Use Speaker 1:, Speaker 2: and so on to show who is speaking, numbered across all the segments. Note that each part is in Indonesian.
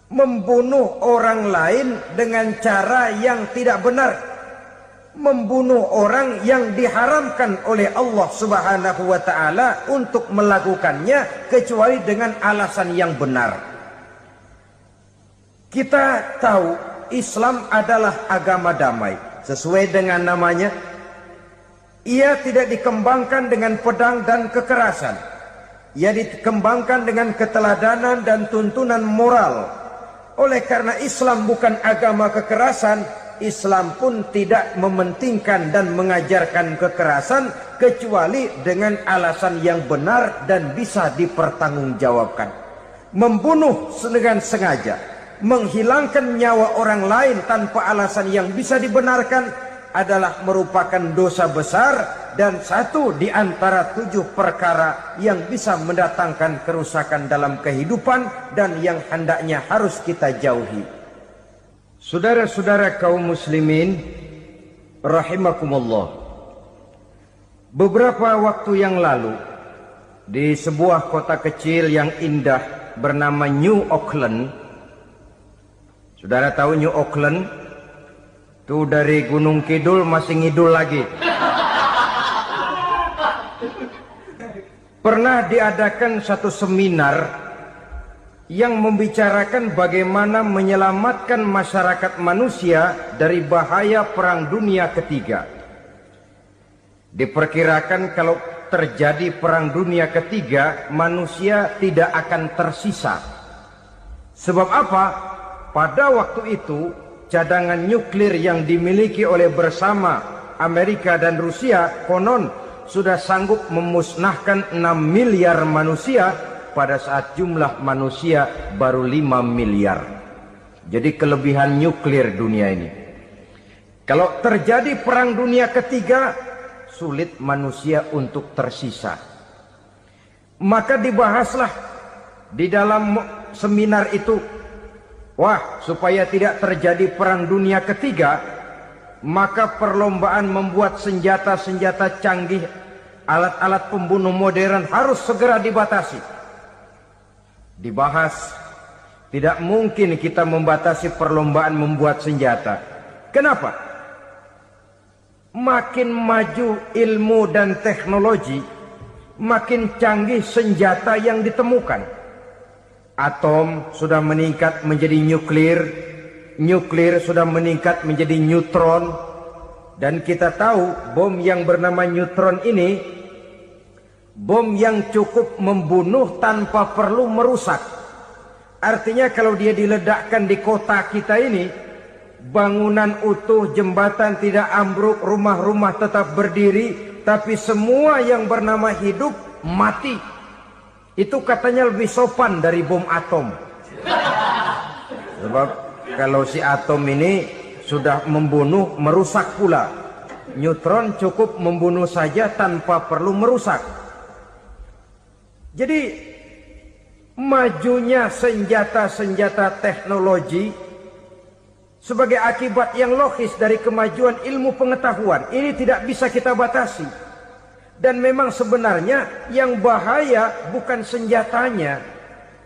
Speaker 1: membunuh orang lain dengan cara yang tidak benar, membunuh orang yang diharamkan oleh Allah Subhanahu wa taala untuk melakukannya kecuali dengan alasan yang benar. Kita tahu Islam adalah agama damai. Sesuai dengan namanya, ia tidak dikembangkan dengan pedang dan kekerasan. Ia dikembangkan dengan keteladanan dan tuntunan moral. Oleh karena Islam bukan agama kekerasan, Islam pun tidak mementingkan dan mengajarkan kekerasan kecuali dengan alasan yang benar dan bisa dipertanggungjawabkan. Membunuh dengan sengaja, menghilangkan nyawa orang lain tanpa alasan yang bisa dibenarkan adalah merupakan dosa besar dan satu di antara 7 perkara yang bisa mendatangkan kerusakan dalam kehidupan dan yang hendaknya harus kita jauhi. Saudara-saudara kaum muslimin rahimakumullah, beberapa waktu yang lalu di sebuah kota kecil yang indah bernama New Auckland. Saudara tahu New Auckland? Itu dari Gunung Kidul masih ngidul lagi. Pernah diadakan satu seminar yang membicarakan bagaimana menyelamatkan masyarakat manusia dari bahaya Perang Dunia Ketiga. Diperkirakan kalau terjadi Perang Dunia Ketiga, manusia tidak akan tersisa. Sebab apa? Pada waktu itu cadangan nuklir yang dimiliki oleh bersama Amerika dan Rusia konon sudah sanggup memusnahkan 6 miliar manusia pada saat jumlah manusia baru 5 miliar. Jadi kelebihan nuklir dunia ini. Kalau terjadi Perang Dunia Ketiga, sulit manusia untuk tersisa. Maka dibahaslah di dalam seminar itu, wah, supaya tidak terjadi Perang Dunia Ketiga, maka perlombaan membuat senjata-senjata canggih, alat-alat pembunuh modern harus segera dibatasi. Dibahas, tidak mungkin kita membatasi perlombaan membuat senjata. Kenapa? Makin maju ilmu dan teknologi, makin canggih senjata yang ditemukan. Atom sudah meningkat menjadi nuklir, nuklir sudah meningkat menjadi neutron, dan kita tahu bom yang bernama neutron ini bom yang cukup membunuh tanpa perlu merusak. Artinya kalau dia diledakkan di kota kita ini, bangunan utuh, jembatan tidak ambruk, rumah-rumah tetap berdiri, tapi semua yang bernama hidup mati. Itu katanya lebih sopan dari bom atom. Sebab kalau si atom ini sudah membunuh, merusak pula. Neutron cukup membunuh saja tanpa perlu merusak. Jadi majunya senjata-senjata teknologi sebagai akibat yang logis dari kemajuan ilmu pengetahuan ini tidak bisa kita batasi. Dan memang sebenarnya yang bahaya bukan senjatanya,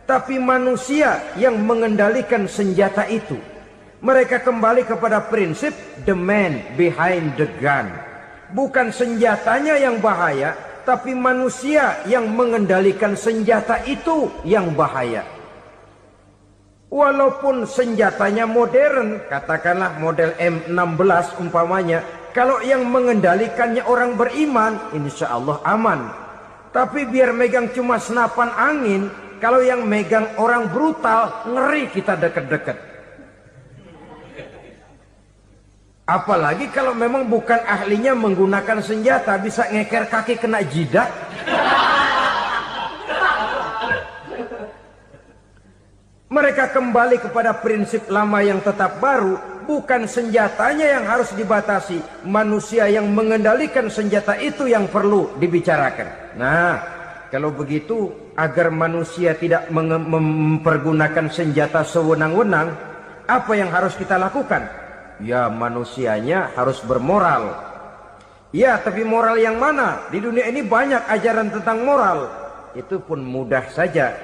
Speaker 1: tapi manusia yang mengendalikan senjata itu. Mereka kembali kepada prinsip the man behind the gun. Bukan senjatanya yang bahaya, tapi manusia yang mengendalikan senjata itu yang bahaya. Walaupun senjatanya modern, katakanlah model M16 umpamanya, kalau yang mengendalikannya orang beriman, insya Allah aman. Tapi biar megang cuma senapan angin, kalau yang megang orang brutal, ngeri kita deket-deket. Apalagi kalau memang bukan ahlinya menggunakan senjata, bisa ngeker kaki kena jidat. Mereka kembali kepada prinsip lama yang tetap baru, bukan senjatanya yang harus dibatasi, manusia yang mengendalikan senjata itu yang perlu dibicarakan. Nah, kalau begitu agar manusia tidak mempergunakan senjata sewenang-wenang, apa yang harus kita lakukan? Ya, manusianya harus bermoral. Ya, tapi moral yang mana? Di dunia ini banyak ajaran tentang moral. Itu pun mudah saja.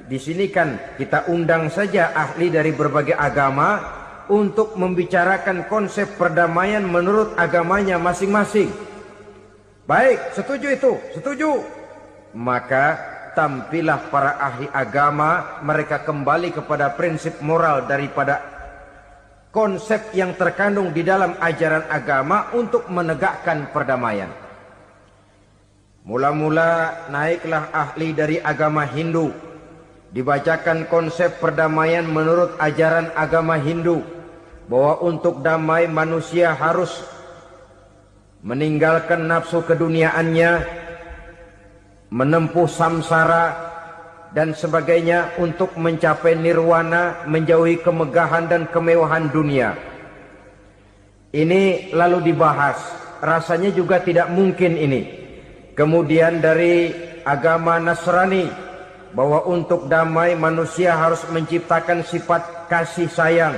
Speaker 1: Di sini kan kita undang saja ahli dari berbagai agama untuk membicarakan konsep perdamaian menurut agamanya masing-masing. Baik, setuju itu, setuju. Maka tampillah para ahli agama, mereka kembali kepada prinsip moral daripada konsep yang terkandung di dalam ajaran agama untuk menegakkan perdamaian. Mula-mula naiklah ahli dari agama Hindu, dibacakan konsep perdamaian menurut ajaran agama Hindu, bahwa untuk damai manusia harus meninggalkan nafsu keduniaannya, menempuh samsara dan sebagainya untuk mencapai nirwana, menjauhi kemegahan dan kemewahan dunia. Ini lalu dibahas, rasanya juga tidak mungkin ini. Kemudian dari agama Nasrani, bahwa untuk damai manusia harus menciptakan sifat kasih sayang.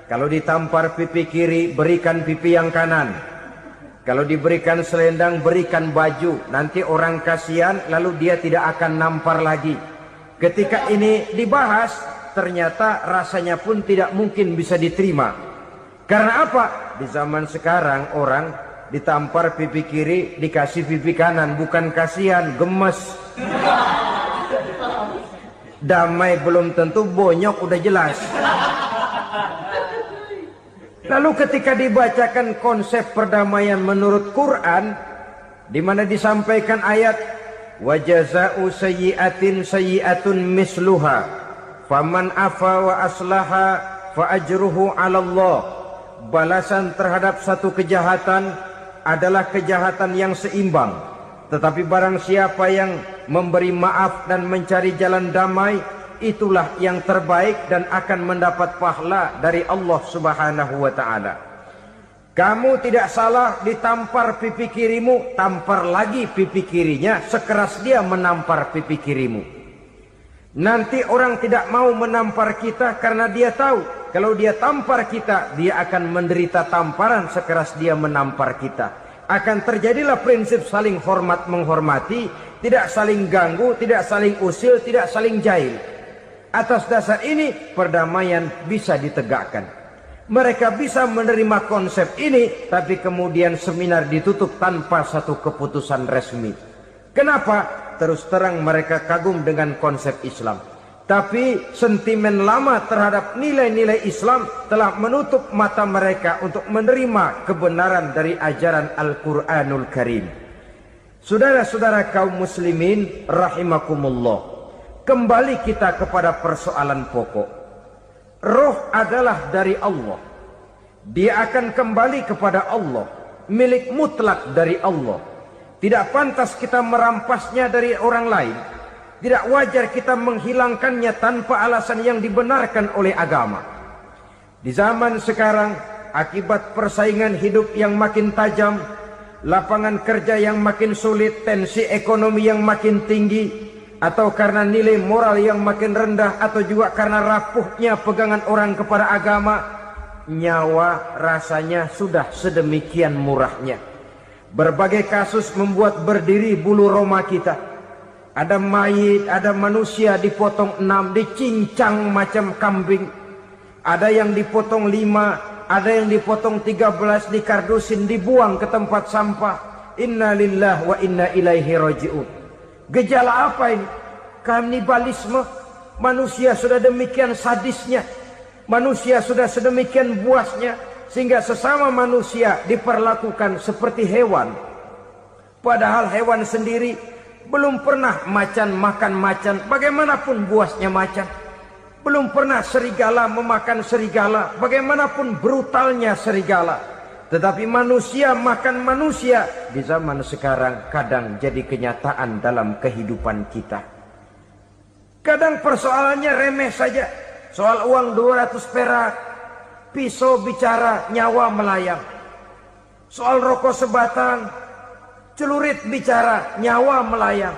Speaker 1: Kalau ditampar pipi kiri, berikan pipi yang kanan. Kalau diberikan selendang, berikan baju. Nanti orang kasihan, lalu dia tidak akan nampar lagi. Ketika ini dibahas, ternyata rasanya pun tidak mungkin bisa diterima. Karena apa? Di zaman sekarang orang ditampar pipi kiri, dikasih pipi kanan. Bukan kasihan, gemes. Damai belum tentu, bonyok udah jelas. Lalu ketika dibacakan konsep perdamaian menurut Quran, di mana disampaikan ayat wa jazaa'u sayyi'atin sayyi'atun misluha faman afa wa aslaha fa ajruhu 'ala Allah. Balasan terhadap satu kejahatan adalah kejahatan yang seimbang, tetapi barang siapa yang memberi maaf dan mencari jalan damai, itulah yang terbaik dan akan mendapat pahala dari Allah Subhanahu wa ta'ala. Kamu tidak salah ditampar pipi kirimu, tampar lagi pipi kirinya sekeras dia menampar pipi kirimu. Nanti orang tidak mau menampar kita karena dia tahu kalau dia tampar kita, dia akan menderita tamparan sekeras dia menampar kita. Akan terjadilah prinsip saling hormat menghormati, tidak saling ganggu, tidak saling usil, tidak saling jahil. Atas dasar ini perdamaian bisa ditegakkan. Mereka bisa menerima konsep ini, tapi kemudian seminar ditutup tanpa satu keputusan resmi. Kenapa? Terus terang mereka kagum dengan konsep Islam, tapi sentimen lama terhadap nilai-nilai Islam telah menutup mata mereka untuk menerima kebenaran dari ajaran Al-Quranul Karim. Saudara-saudara kaum muslimin rahimakumullah, kembali kita kepada persoalan pokok. Roh adalah dari Allah. Dia akan kembali kepada Allah, milik mutlak dari Allah. Tidak pantas kita merampasnya dari orang lain. Tidak wajar kita menghilangkannya tanpa alasan yang dibenarkan oleh agama. Di zaman sekarang, akibat persaingan hidup yang makin tajam, lapangan kerja yang makin sulit, tensi ekonomi yang makin tinggi, atau karena nilai moral yang makin rendah, atau juga karena rapuhnya pegangan orang kepada agama, nyawa rasanya sudah sedemikian murahnya. Berbagai kasus membuat berdiri bulu roma kita. Ada mayit, ada manusia dipotong 6, dicincang macam kambing. Ada yang dipotong 5, ada yang dipotong 13, dikardusin, dibuang ke tempat sampah. Inna lillahi wa inna ilaihi raji'un. Gejala apa ini? Kanibalisme. Manusia sudah demikian sadisnya, manusia sudah sedemikian buasnya, sehingga sesama manusia diperlakukan seperti hewan. Padahal hewan sendiri belum pernah macan makan macan, bagaimanapun buasnya macan. Belum pernah serigala memakan serigala, bagaimanapun brutalnya serigala. Tetapi manusia makan manusia di zaman sekarang kadang jadi kenyataan dalam kehidupan kita. Kadang persoalannya remeh saja. Soal uang 200 perak, pisau bicara, nyawa melayang. Soal rokok sebatang, celurit bicara, nyawa melayang.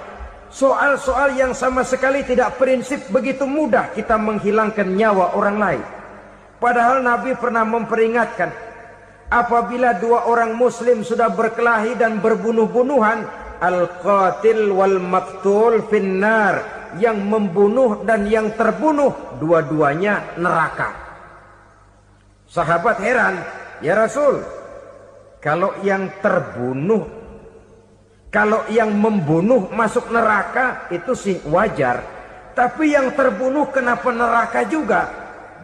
Speaker 1: Soal-soal yang sama sekali tidak prinsip, begitu mudah kita menghilangkan nyawa orang lain. Padahal Nabi pernah memperingatkan, apabila dua orang muslim sudah berkelahi dan berbunuh-bunuhan, al-qatil wal maqtul finnar, yang membunuh dan yang terbunuh dua-duanya neraka. Sahabat heran, ya Rasul, kalau yang terbunuh, kalau yang membunuh masuk neraka itu sih wajar, tapi yang terbunuh kenapa neraka juga?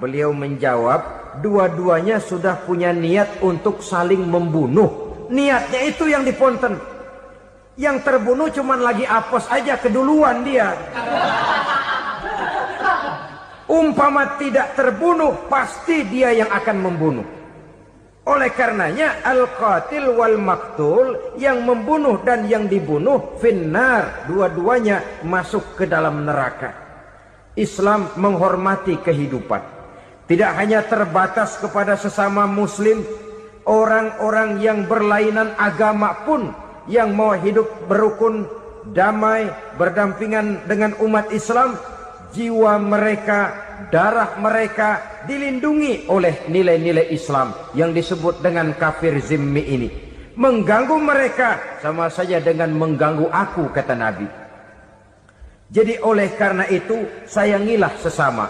Speaker 1: Beliau menjawab, dua-duanya sudah punya niat untuk saling membunuh. Niatnya itu yang diponten. Yang terbunuh cuman lagi apes aja, keduluan dia. Umpama tidak terbunuh, pasti dia yang akan membunuh. Oleh karenanya al-qatil wal maktul, yang membunuh dan yang dibunuh finnar, dua-duanya masuk ke dalam neraka. Islam menghormati kehidupan. Tidak hanya terbatas kepada sesama muslim, orang-orang yang berlainan agama pun yang mau hidup berukun, damai, berdampingan dengan umat Islam, jiwa mereka, darah mereka dilindungi oleh nilai-nilai Islam yang disebut dengan kafir zimmi ini. Mengganggu mereka sama saja dengan mengganggu aku, kata Nabi. Jadi oleh karena itu sayangilah sesama.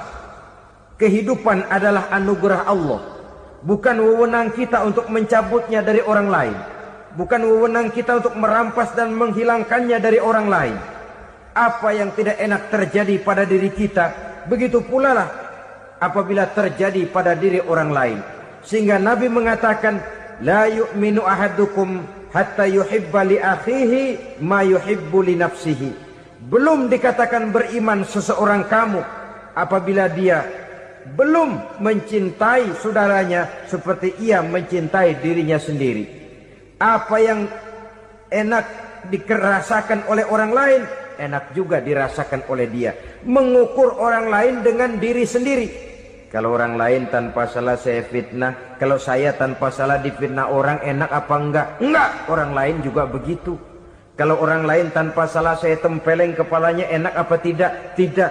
Speaker 1: Kehidupan adalah anugerah Allah, bukan wewenang kita untuk mencabutnya dari orang lain, bukan wewenang kita untuk merampas dan menghilangkannya dari orang lain. Apa yang tidak enak terjadi pada diri kita, begitu pula lah apabila terjadi pada diri orang lain. Sehingga Nabi mengatakan, la yu'minu ahadukum hatta yuhibba li akhihi ma yuhibbu li nafsihi. Belum dikatakan beriman seseorang kamu apabila dia belum mencintai saudaranya seperti ia mencintai dirinya sendiri. Apa yang enak dirasakan oleh orang lain, enak juga dirasakan oleh dia. Mengukur orang lain dengan diri sendiri. Kalau orang lain tanpa salah saya fitnah, kalau saya tanpa salah difitnah orang, enak apa enggak? Enggak, orang lain juga begitu. Kalau orang lain tanpa salah saya tempeleng kepalanya, enak apa tidak? Tidak.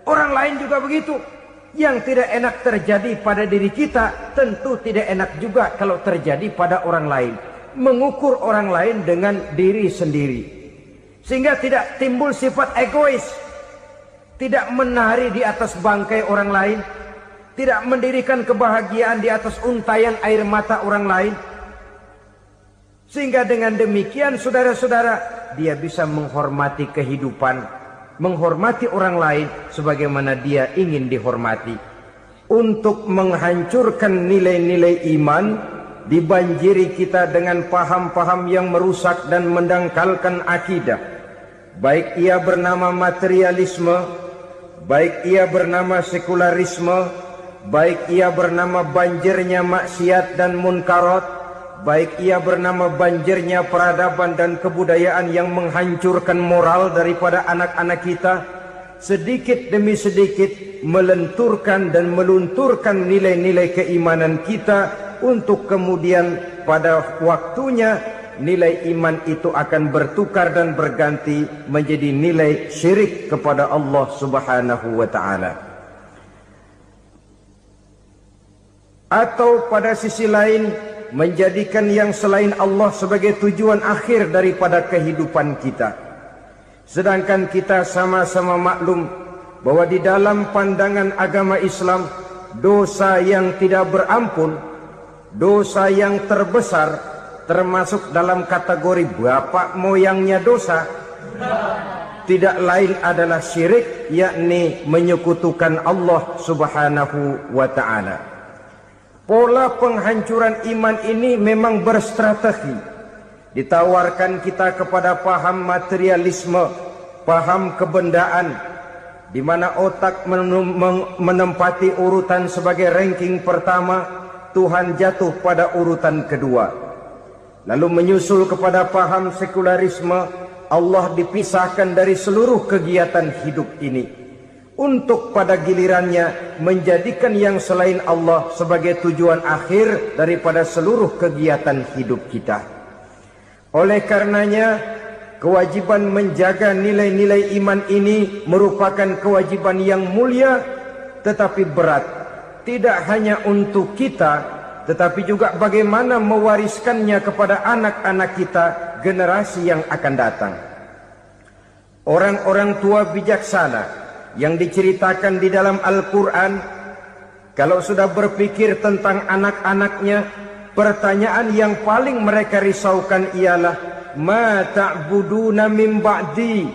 Speaker 1: Orang lain juga begitu. Yang tidak enak terjadi pada diri kita, tentu tidak enak juga kalau terjadi pada orang lain. Mengukur orang lain dengan diri sendiri, sehingga tidak timbul sifat egois, tidak menari di atas bangkai orang lain, tidak mendirikan kebahagiaan di atas untayan air mata orang lain. Sehingga dengan demikian saudara-saudara, dia bisa menghormati kehidupan, menghormati orang lain sebagaimana dia ingin dihormati. Untuk menghancurkan nilai-nilai iman, dibanjiri kita dengan paham-paham yang merusak dan mendangkalkan akidah. Baik ia bernama materialisme, baik ia bernama sekularisme, baik ia bernama banjirnya maksiat dan munkarat, baik ia bernama banjirnya peradaban dan kebudayaan yang menghancurkan moral daripada anak-anak kita, sedikit demi sedikit melenturkan dan melunturkan nilai-nilai keimanan kita, untuk kemudian pada waktunya nilai iman itu akan bertukar dan berganti menjadi nilai syirik kepada Allah Subhanahu wa ta'ala. Atau pada sisi lain, menjadikan yang selain Allah sebagai tujuan akhir daripada kehidupan kita. Sedangkan kita sama-sama maklum bahwa di dalam pandangan agama Islam, dosa yang tidak berampun, dosa yang terbesar, termasuk dalam kategori bapak moyangnya dosa, tidak lain adalah syirik, yakni menyekutukan Allah Subhanahu wa ta'ala. Pola penghancuran iman ini memang berstrategi. Ditawarkan kita kepada paham materialisme, paham kebendaan, di mana otak menempati urutan sebagai ranking pertama, Tuhan jatuh pada urutan kedua. Lalu menyusul kepada paham sekularisme, Allah dipisahkan dari seluruh kegiatan hidup ini, untuk pada gilirannya menjadikan yang selain Allah sebagai tujuan akhir daripada seluruh kegiatan hidup kita. Oleh karenanya, kewajiban menjaga nilai-nilai iman ini merupakan kewajiban yang mulia tetapi berat. Tidak hanya untuk kita, tetapi juga bagaimana mewariskannya kepada anak-anak kita, generasi yang akan datang. Orang-orang tua bijaksana yang diceritakan di dalam Al-Quran, kalau sudah berpikir tentang anak-anaknya, pertanyaan yang paling mereka risaukan ialah, ma ta'buduna min ba'di.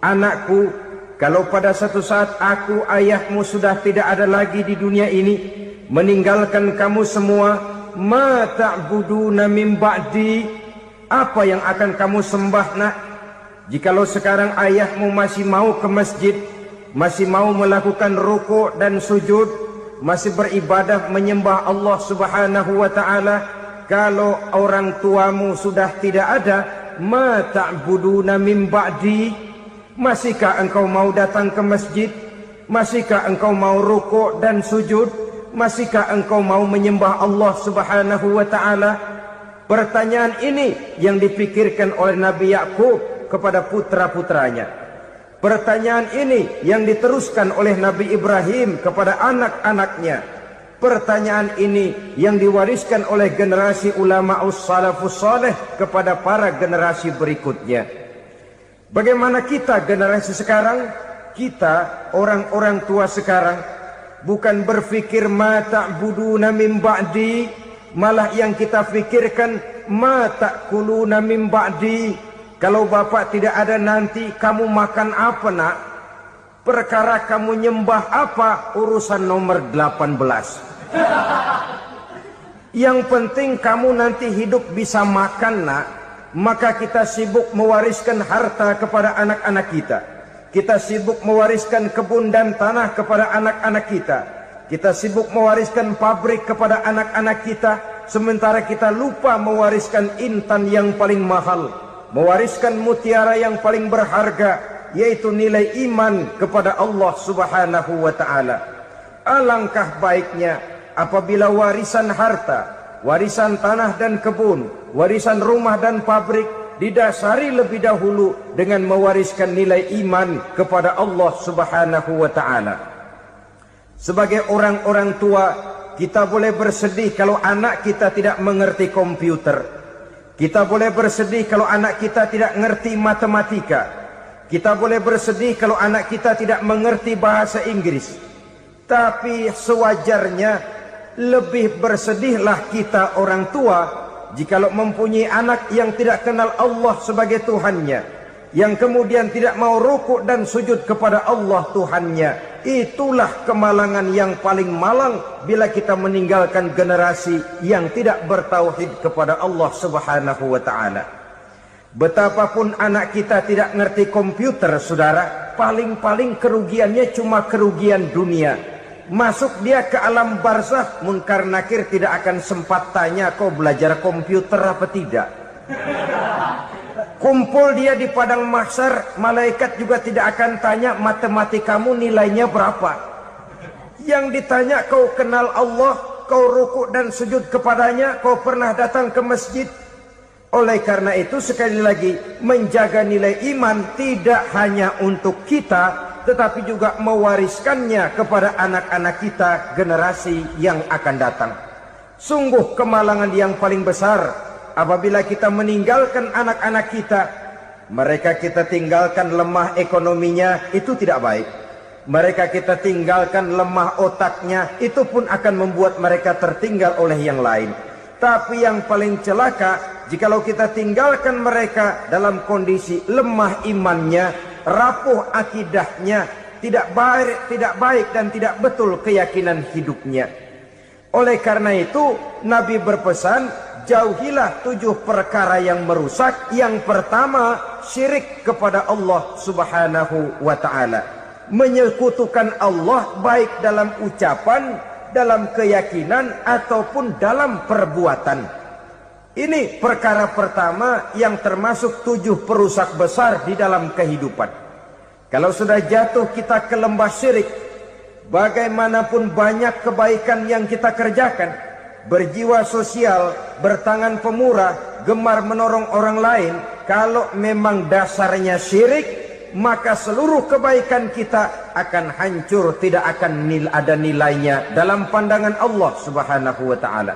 Speaker 1: Anakku, kalau pada satu saat aku, ayahmu sudah tidak ada lagi di dunia ini, meninggalkan kamu semua, ma ta'buduna min ba'di, apa yang akan kamu sembah nak? Jikalau sekarang ayahmu masih mau ke masjid, masih mau melakukan rukuk dan sujud, masih beribadah menyembah Allah Subhanahu wa ta'ala, kalau orang tuamu sudah tidak ada, ma ta'buduna min ba'di, masihkah engkau mau datang ke masjid? Masihkah engkau mau rukuk dan sujud? Masihkah engkau mau menyembah Allah Subhanahu wa ta'ala? Pertanyaan ini yang dipikirkan oleh Nabi Yakub kepada putra-putranya. Pertanyaan ini yang diteruskan oleh Nabi Ibrahim kepada anak-anaknya. Pertanyaan ini yang diwariskan oleh generasi ulama salafus saleh kepada para generasi berikutnya. Bagaimana kita generasi sekarang? Kita orang-orang tua sekarang bukan berfikir ma ta'buduna min ba'di, malah yang kita fikirkan ma ta'kuluna min ba'di. Kalau bapak tidak ada nanti kamu makan apa nak? Perkara kamu nyembah apa, urusan nomor 18. Yang penting kamu nanti hidup bisa makan nak. Maka kita sibuk mewariskan harta kepada anak-anak kita. Kita sibuk mewariskan kebun dan tanah kepada anak-anak kita. Kita sibuk mewariskan pabrik kepada anak-anak kita. Sementara kita lupa mewariskan intan yang paling mahal, mewariskan mutiara yang paling berharga, yaitu nilai iman kepada Allah Subhanahu wa ta'ala. Alangkah baiknya apabila warisan harta, warisan tanah dan kebun, warisan rumah dan pabrik didasari lebih dahulu dengan mewariskan nilai iman kepada Allah Subhanahu wa ta'ala. Sebagai orang-orang tua, kita boleh bersedih kalau anak kita tidak mengerti komputer. Kita boleh bersedih kalau anak kita tidak mengerti matematika. Kita boleh bersedih kalau anak kita tidak mengerti bahasa Inggris. Tapi sewajarnya lebih bersedihlah kita orang tua jikalau mempunyai anak yang tidak kenal Allah sebagai Tuhannya, yang kemudian tidak mau rukuk dan sujud kepada Allah Tuhannya. Itulah kemalangan yang paling malang bila kita meninggalkan generasi yang tidak bertauhid kepada Allah Subhanahu wa ta'ala. Betapapun anak kita tidak ngerti komputer, saudara, paling-paling kerugiannya cuma kerugian dunia. Masuk dia ke alam barzakh, munkar nakir tidak akan sempat tanya kau belajar komputer apa tidak. Kumpul dia di padang mahsyar, malaikat juga tidak akan tanya matematikamu nilainya berapa. Yang ditanya, kau kenal Allah, kau rukuk dan sujud kepadanya, kau pernah datang ke masjid. Oleh karena itu sekali lagi, menjaga nilai iman tidak hanya untuk kita, tetapi juga mewariskannya kepada anak-anak kita generasi yang akan datang. Sungguh kemalangan yang paling besar apabila kita meninggalkan anak-anak kita. Mereka kita tinggalkan lemah ekonominya, itu tidak baik. Mereka kita tinggalkan lemah otaknya, itu pun akan membuat mereka tertinggal oleh yang lain. Tapi yang paling celaka, jikalau kita tinggalkan mereka dalam kondisi lemah imannya, rapuh akidahnya, tidak baik dan tidak betul keyakinan hidupnya. Oleh karena itu Nabi berpesan, jauhilah 7 perkara yang merusak. Yang pertama, syirik kepada Allah Subhanahu wa ta'ala. Menyekutukan Allah baik dalam ucapan, dalam keyakinan, ataupun dalam perbuatan. Ini perkara pertama yang termasuk 7 perusak besar di dalam kehidupan. Kalau sudah jatuh kita ke lembah syirik, bagaimanapun banyak kebaikan yang kita kerjakan, berjiwa sosial, bertangan pemurah, gemar menolong orang lain, kalau memang dasarnya syirik, maka seluruh kebaikan kita akan hancur, tidak akan ada nilainya dalam pandangan Allah Subhanahu wa ta'ala.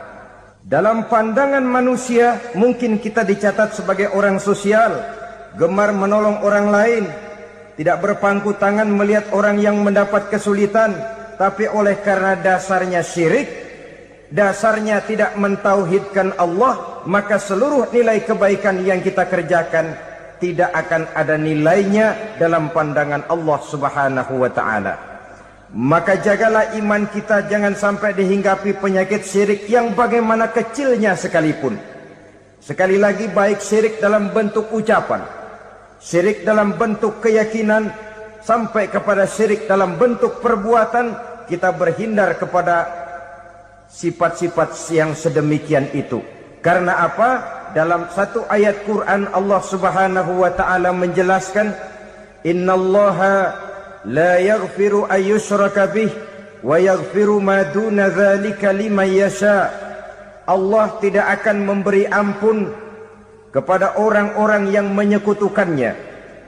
Speaker 1: Dalam pandangan manusia, mungkin kita dicatat sebagai orang sosial, gemar menolong orang lain, tidak berpangku tangan melihat orang yang mendapat kesulitan, tapi oleh karena dasarnya syirik, dasarnya tidak mentauhidkan Allah, maka seluruh nilai kebaikan yang kita kerjakan tidak akan ada nilainya dalam pandangan Allah Subhanahu wa ta'ala. Maka jagalah iman kita jangan sampai dihinggapi penyakit syirik yang bagaimana kecilnya sekalipun. Sekali lagi, baik syirik dalam bentuk ucapan, syirik dalam bentuk keyakinan, sampai kepada syirik dalam bentuk perbuatan, kita berhindar kepada sifat-sifat yang sedemikian itu. Karena apa? Dalam satu ayat Quran Allah Subhanahu wa ta'ala menjelaskan, innallaha la yaghfiru ayyushraka bih wa yaghfiru ma duna dzalika liman yasha. Allah tidak akan memberi ampun kepada orang-orang yang menyekutukannya,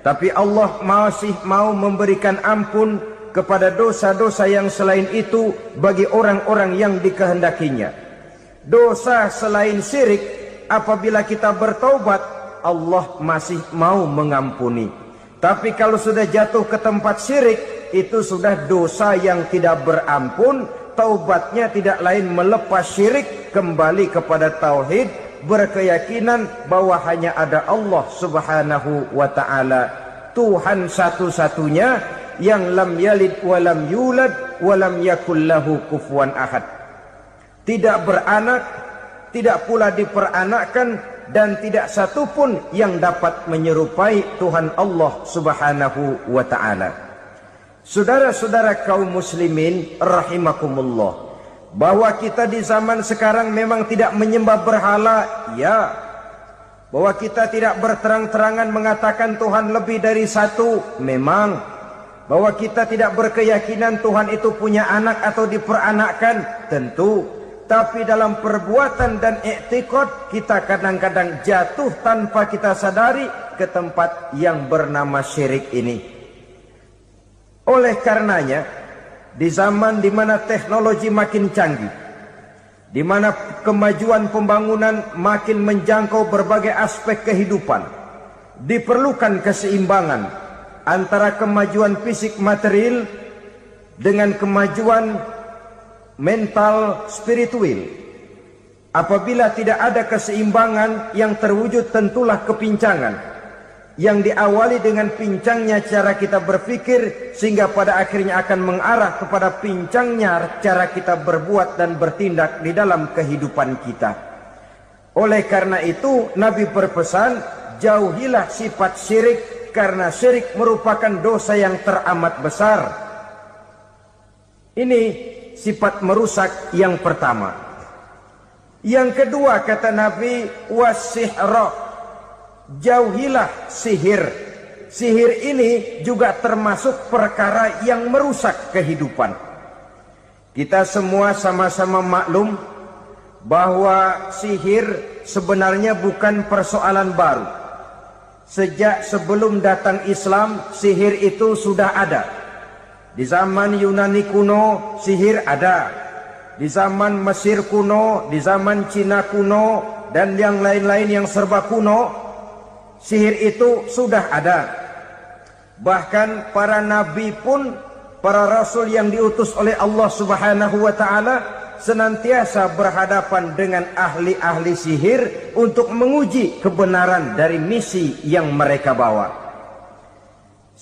Speaker 1: tapi Allah masih mau memberikan ampun kepada dosa-dosa yang selain itu bagi orang-orang yang dikehendakinya. Dosa selain syirik, apabila kita bertaubat, Allah masih mau mengampuni. Tapi kalau sudah jatuh ke tempat syirik, itu sudah dosa yang tidak berampun. Taubatnya tidak lain melepas syirik, kembali kepada tauhid, berkeyakinan bahwa hanya ada Allah Subhanahu wa ta'ala, Tuhan satu-satunya, yang lam yalid walam yulad walam yakul lahu kufuwan ahad. Tidak beranak, tidak pula diperanakkan, dan tidak satupun yang dapat menyerupai Tuhan Allah Subhanahu wa ta'ala. Saudara-saudara kaum muslimin rahimakumullah, bahwa kita di zaman sekarang memang tidak menyembah berhala, ya. Bahwa kita tidak berterang-terangan mengatakan Tuhan lebih dari satu, memang. Bahwa kita tidak berkeyakinan Tuhan itu punya anak atau diperanakkan, tentu. Tapi dalam perbuatan dan i'tiqad, kita kadang-kadang jatuh tanpa kita sadari ke tempat yang bernama syirik ini. Oleh karenanya, di zaman di mana teknologi makin canggih, di mana kemajuan pembangunan makin menjangkau berbagai aspek kehidupan, diperlukan keseimbangan antara kemajuan fisik material dengan kemajuan mental spiritual. Apabila tidak ada keseimbangan yang terwujud, tentulah kepincangan yang diawali dengan pincangnya cara kita berpikir, sehingga pada akhirnya akan mengarah kepada pincangnya cara kita berbuat dan bertindak di dalam kehidupan kita. Oleh karena itu Nabi berpesan, jauhilah sifat syirik, karena syirik merupakan dosa yang teramat besar. Ini sifat merusak yang pertama. Yang kedua, kata Nabi, wasihra, jauhilah sihir. Sihir ini juga termasuk perkara yang merusak kehidupan. Kita semua sama-sama maklum bahwa sihir sebenarnya bukan persoalan baru. Sejak sebelum datang Islam, sihir itu sudah ada. Di zaman Yunani kuno, sihir ada. Di zaman Mesir kuno, di zaman Cina kuno, dan yang lain-lain yang serba kuno, sihir itu sudah ada. Bahkan para nabi pun, para rasul yang diutus oleh Allah Subhanahu wa ta'ala, senantiasa berhadapan dengan ahli-ahli sihir untuk menguji kebenaran dari misi yang mereka bawa.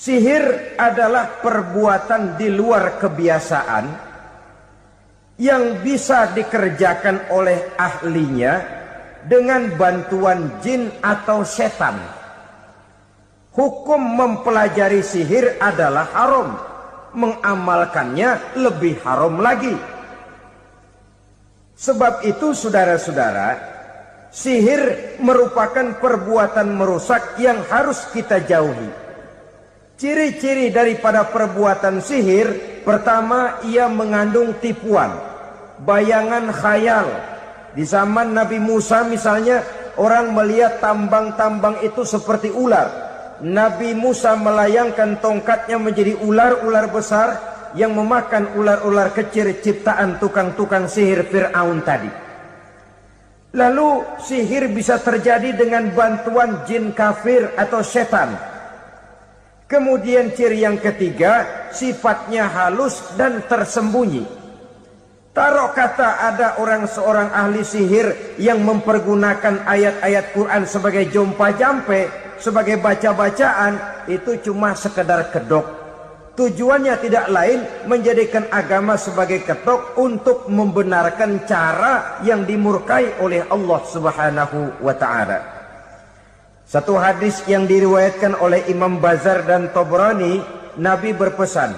Speaker 1: Sihir adalah perbuatan di luar kebiasaan yang bisa dikerjakan oleh ahlinya dengan bantuan jin atau setan. Hukum mempelajari sihir adalah haram, mengamalkannya lebih haram lagi. Sebab itu saudara-saudara, sihir merupakan perbuatan merusak yang harus kita jauhi. Ciri-ciri daripada perbuatan sihir, pertama, ia mengandung tipuan, bayangan khayal. Di zaman Nabi Musa misalnya, orang melihat tambang-tambang itu seperti ular. Nabi Musa melayangkan tongkatnya menjadi ular-ular besar yang memakan ular-ular kecil ciptaan tukang-tukang sihir Fir'aun tadi. Lalu sihir bisa terjadi dengan bantuan jin kafir atau setan. Kemudian ciri yang ketiga, sifatnya halus dan tersembunyi. Taruh kata ada seorang ahli sihir yang mempergunakan ayat-ayat Quran sebagai jompa jampe, sebagai baca-bacaan, itu cuma sekedar kedok. Tujuannya tidak lain menjadikan agama sebagai kedok untuk membenarkan cara yang dimurkai oleh Allah Subhanahu wa ta'ala. Satu hadis yang diriwayatkan oleh Imam Bazar dan Tabrani, Nabi berpesan,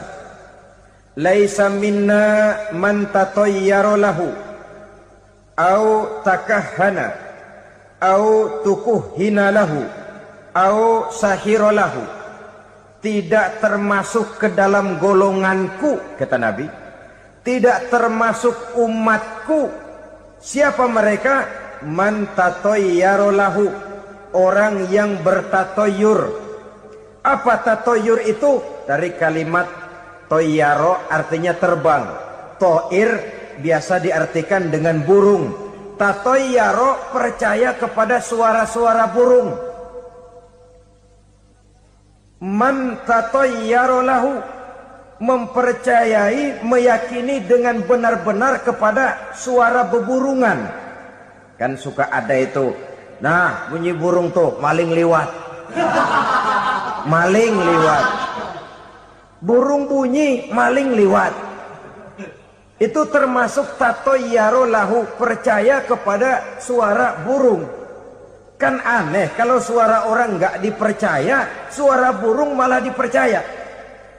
Speaker 1: "Laisa minna man tatayyara lahu au takahhana au tukuhhina lahu au sahira lahu." Tidak termasuk ke dalam golonganku, kata Nabi. Tidak termasuk umatku. Siapa mereka? Man tatayyara lahu, orang yang bertatoyur. Apa tatoyur itu? Dari kalimat toyaro, artinya terbang. Toir biasa diartikan dengan burung. Tatoyaro percaya kepada suara-suara burung. Man tatoyaro lahu, mempercayai, meyakini dengan benar-benar kepada suara beburungan. Kan suka ada itu, nah bunyi burung tuh, maling liwat. Maling liwat. Burung bunyi, maling liwat. Itu termasuk tatoyaro lahu, percaya kepada suara burung. Kan aneh kalau suara orang nggak dipercaya, suara burung malah dipercaya.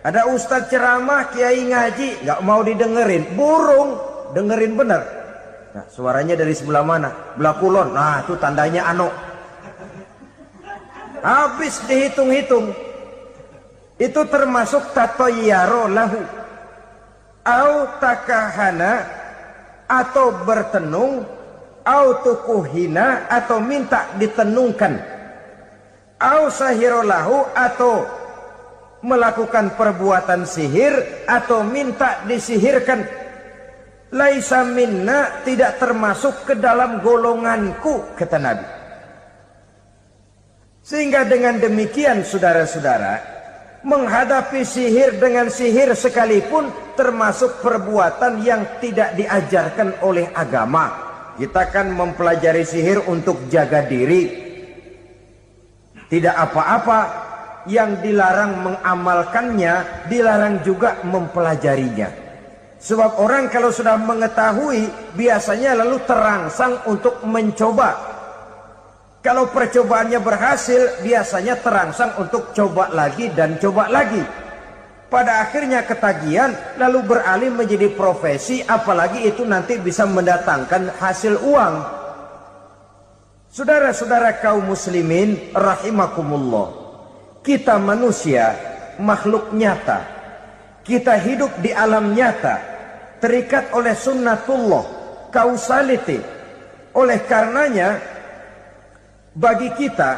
Speaker 1: Ada ustadz ceramah, kiai ngaji, nggak mau didengerin, burung dengerin bener. Nah, suaranya dari sebelah mana? Belah kulon. Nah, itu tandanya ano. Habis dihitung-hitung. Itu termasuk tatoyaro lahu. Au takahana, atau bertenung, au tukuhina, atau minta ditenungkan. Au sahiro lahu, atau melakukan perbuatan sihir, atau minta disihirkan. Laisa minna, tidak termasuk ke dalam golonganku, kata Nabi. Sehingga dengan demikian saudara-saudara, menghadapi sihir dengan sihir sekalipun termasuk perbuatan yang tidak diajarkan oleh agama. Kita kan mempelajari sihir untuk jaga diri. Tidak apa-apa, yang dilarang mengamalkannya, dilarang juga mempelajarinya. Sebab orang kalau sudah mengetahui, biasanya lalu terangsang untuk mencoba. Kalau percobaannya berhasil, biasanya terangsang untuk coba lagi dan coba lagi. Pada akhirnya ketagihan, lalu beralih menjadi profesi, apalagi itu nanti bisa mendatangkan hasil uang. Saudara-saudara kaum muslimin rahimakumullah, kita manusia makhluk nyata. Kita hidup di alam nyata, terikat oleh sunnatullah, causality. Oleh karenanya, bagi kita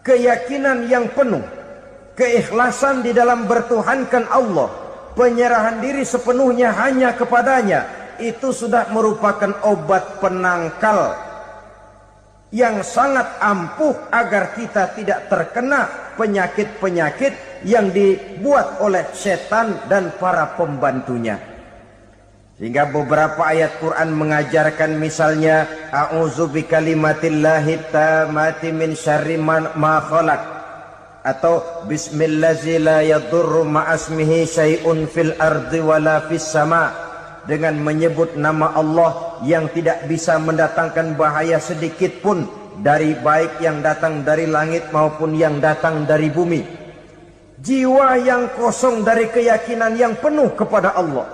Speaker 1: keyakinan yang penuh, keikhlasan di dalam bertuhankan Allah, penyerahan diri sepenuhnya hanya kepadanya, itu sudah merupakan obat penangkal yang sangat ampuh agar kita tidak terkena penyakit-penyakit yang dibuat oleh setan dan para pembantunya. Sehingga beberapa ayat Quran mengajarkan, misalnya a'udzu bikalimatillahi tammati min syarri ma khalaq, atau bismillazi la yadurru ma'asmihi syai'un fil ardi wala fis sama, dengan menyebut nama Allah yang tidak bisa mendatangkan bahaya sedikit pun, dari baik yang datang dari langit maupun yang datang dari bumi. Jiwa yang kosong dari keyakinan yang penuh kepada Allah,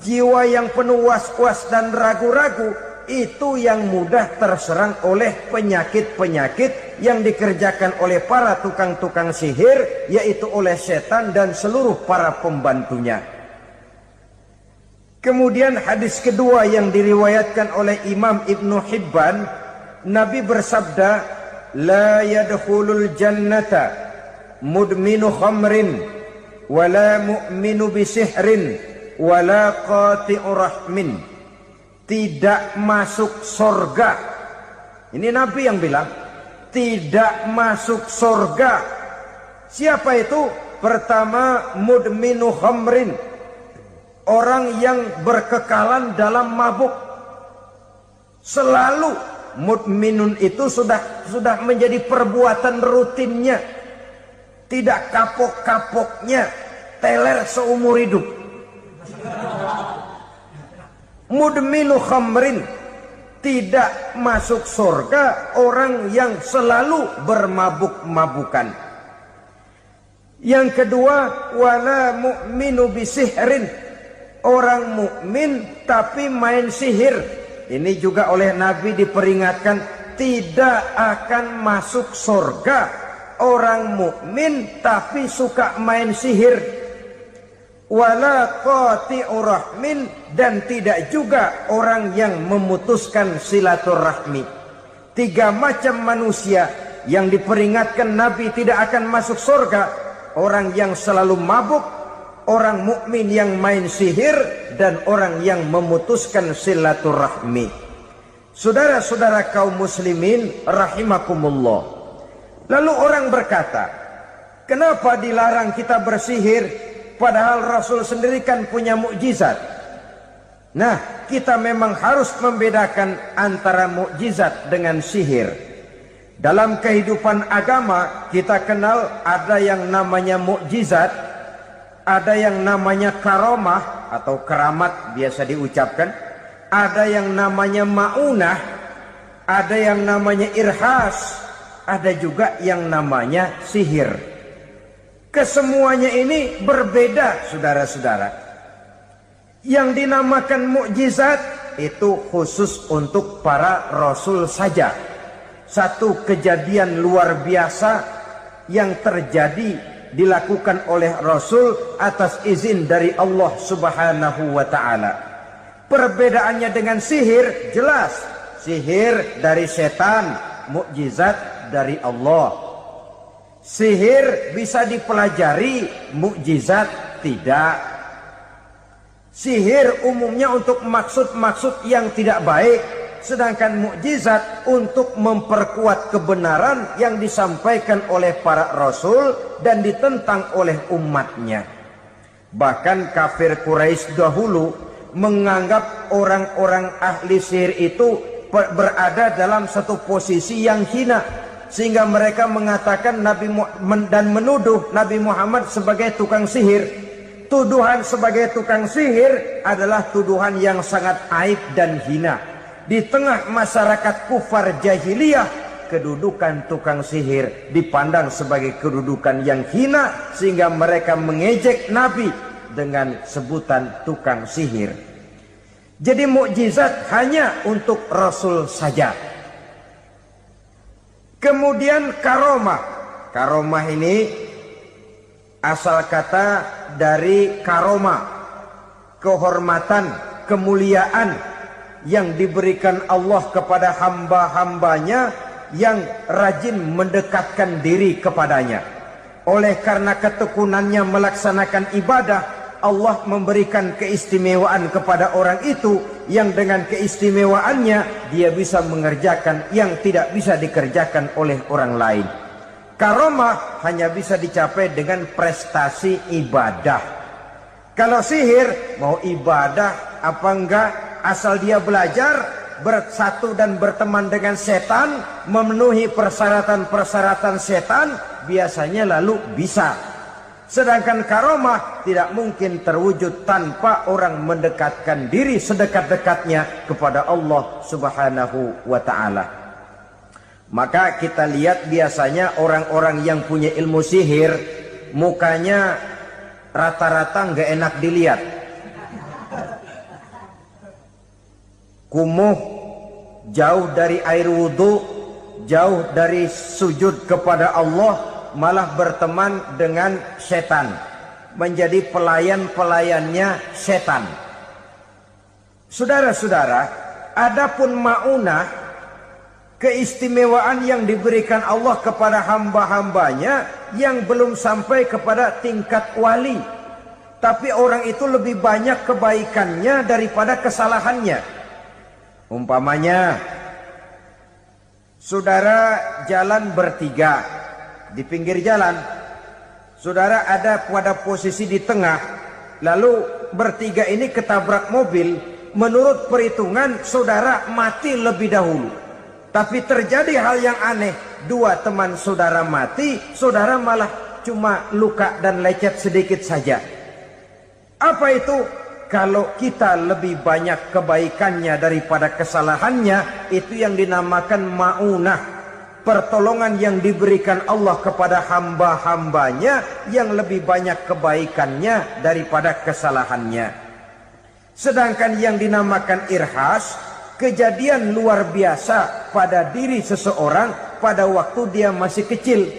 Speaker 1: jiwa yang penuh was-was dan ragu-ragu, itu yang mudah terserang oleh penyakit-penyakit yang dikerjakan oleh para tukang-tukang sihir, yaitu oleh setan dan seluruh para pembantunya. Kemudian hadis kedua yang diriwayatkan oleh Imam Ibnu Hibban, Nabi bersabda, la yadkhulul jannata mudminu khamrin wala mu'minu bisihrin wala qati'u rahmin. Tidak masuk surga. Ini Nabi yang bilang, tidak masuk surga Siapa itu? Pertama, mudminu khamrin, orang yang berkekalan dalam mabuk. Selalu mudminun itu sudah menjadi perbuatan rutinnya, tidak kapok-kapoknya, teler seumur hidup. Mudminu khamrin, tidak masuk surga orang yang selalu bermabuk-mabukan. Yang kedua, wala mu'minu bisihrin, orang mukmin tapi main sihir. Ini juga oleh Nabi diperingatkan, tidak akan masuk surga orang mukmin tapi suka main sihir. Wala qati'ur rahmin, dan tidak juga orang yang memutuskan silaturahmi. 3 macam manusia yang diperingatkan Nabi tidak akan masuk surga: orang yang selalu mabuk, orang mukmin yang main sihir, dan orang yang memutuskan silaturahmi. Saudara-saudara kaum muslimin rahimakumullah. Lalu orang berkata, kenapa dilarang kita bersihir? Padahal Rasul sendiri kan punya mukjizat. Nah, kita memang harus membedakan antara mukjizat dengan sihir. Dalam kehidupan agama kita kenal ada yang namanya mukjizat, ada yang namanya karomah atau keramat biasa diucapkan, ada yang namanya maunah, ada yang namanya irhas, ada juga yang namanya sihir. Kesemuanya ini berbeda, saudara-saudara. Yang dinamakan mukjizat itu khusus untuk para rasul saja. Satu kejadian luar biasa yang terjadi dilakukan oleh rasul atas izin dari Allah Subhanahu wa taala. Perbedaannya dengan sihir jelas. Sihir dari setan, mukjizat dari Allah. Sihir bisa dipelajari, mukjizat tidak. Sihir umumnya untuk maksud-maksud yang tidak baik, sedangkan mukjizat untuk memperkuat kebenaran yang disampaikan oleh para rasul dan ditentang oleh umatnya. Bahkan kafir Quraisy dahulu menganggap orang-orang ahli sihir itu berada dalam satu posisi yang hina, sehingga mereka mengatakan dan menuduh Nabi Muhammad sebagai tukang sihir. Tuduhan sebagai tukang sihir adalah tuduhan yang sangat aib dan hina. Di tengah masyarakat kufar jahiliyah, kedudukan tukang sihir dipandang sebagai kedudukan yang hina, sehingga mereka mengejek Nabi dengan sebutan tukang sihir. Jadi mukjizat hanya untuk Rasul saja. Kemudian karomah. Karomah ini asal kata dari karomah, kehormatan, kemuliaan yang diberikan Allah kepada hamba-hambanya yang rajin mendekatkan diri kepadanya. Oleh karena ketekunannya melaksanakan ibadah, Allah memberikan keistimewaan kepada orang itu, yang dengan keistimewaannya dia bisa mengerjakan yang tidak bisa dikerjakan oleh orang lain. Karomah hanya bisa dicapai dengan prestasi ibadah. Kalau sihir, mau ibadah apa enggak, asal dia belajar, bersatu dan berteman dengan setan, memenuhi persyaratan-persyaratan setan, biasanya lalu bisa. Sedangkan karomah tidak mungkin terwujud tanpa orang mendekatkan diri sedekat-dekatnya kepada Allah Subhanahu wa ta'ala. Maka kita lihat biasanya orang-orang yang punya ilmu sihir, mukanya rata-rata nggak enak dilihat. Kumuh, jauh dari air wudhu, jauh dari sujud kepada Allah, malah berteman dengan setan, menjadi pelayan-pelayannya setan. Saudara-saudara, adapun maunah, keistimewaan yang diberikan Allah kepada hamba-hambanya yang belum sampai kepada tingkat wali, tapi orang itu lebih banyak kebaikannya daripada kesalahannya. Umpamanya, saudara jalan bertiga di pinggir jalan, Saudara ada pada posisi di tengah, lalu bertiga ini ketabrak mobil. Menurut perhitungan saudara mati lebih dahulu. Tapi terjadi hal yang aneh, dua teman saudara mati, saudara malah cuma luka dan lecet sedikit saja. Apa itu? Kalau kita lebih banyak kebaikannya daripada kesalahannya, itu yang dinamakan ma'unah. Pertolongan yang diberikan Allah kepada hamba-hambanya yang lebih banyak kebaikannya daripada kesalahannya. Sedangkan yang dinamakan irhas, kejadian luar biasa pada diri seseorang pada waktu dia masih kecil,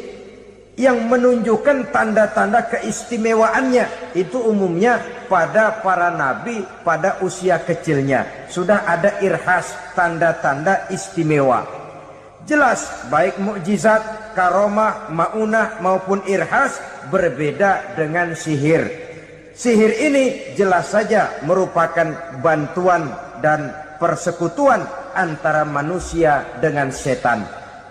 Speaker 1: yang menunjukkan tanda-tanda keistimewaannya. Itu umumnya pada para nabi pada usia kecilnya sudah ada irhas, tanda-tanda istimewa. Jelas baik mukjizat, karomah, maunah maupun irhas berbeda dengan sihir. Sihir ini jelas saja merupakan bantuan dan persekutuan antara manusia dengan setan.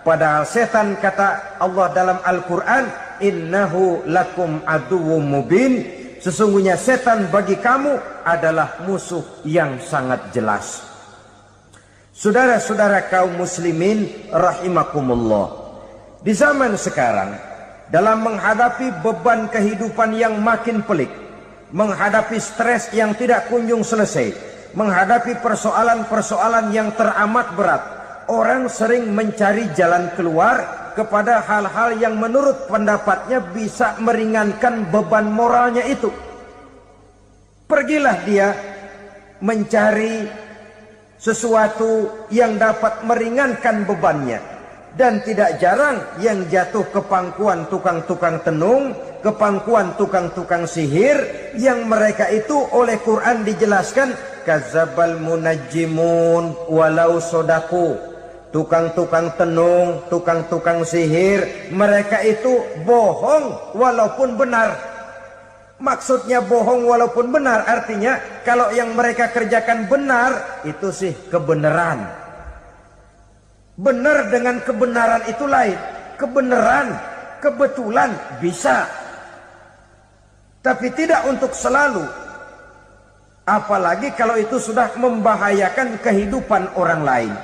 Speaker 1: Padahal setan, kata Allah dalam Al-Quran, innahu lakum aduwwum mubin, sesungguhnya setan bagi kamu adalah musuh yang sangat jelas. Saudara-saudara kaum muslimin rahimakumullah, di zaman sekarang dalam menghadapi beban kehidupan yang makin pelik, menghadapi stres yang tidak kunjung selesai, menghadapi persoalan-persoalan yang teramat berat, orang sering mencari jalan keluar kepada hal-hal yang menurut pendapatnya bisa meringankan beban moralnya itu. Pergilah dia mencari sesuatu yang dapat meringankan bebannya. Dan tidak jarang yang jatuh ke pangkuan tukang-tukang tenung, ke pangkuan tukang-tukang sihir, yang mereka itu oleh Quran dijelaskan kadzabal munajjimun walau sodaku. Tukang-tukang tenung, tukang-tukang sihir, mereka itu bohong walaupun benar. Maksudnya bohong walaupun benar, artinya kalau yang mereka kerjakan benar, itu sih kebenaran. Benar dengan kebenaran itu lain. Kebenaran, kebetulan bisa, tapi tidak untuk selalu. Apalagi kalau itu sudah membahayakan kehidupan orang lain.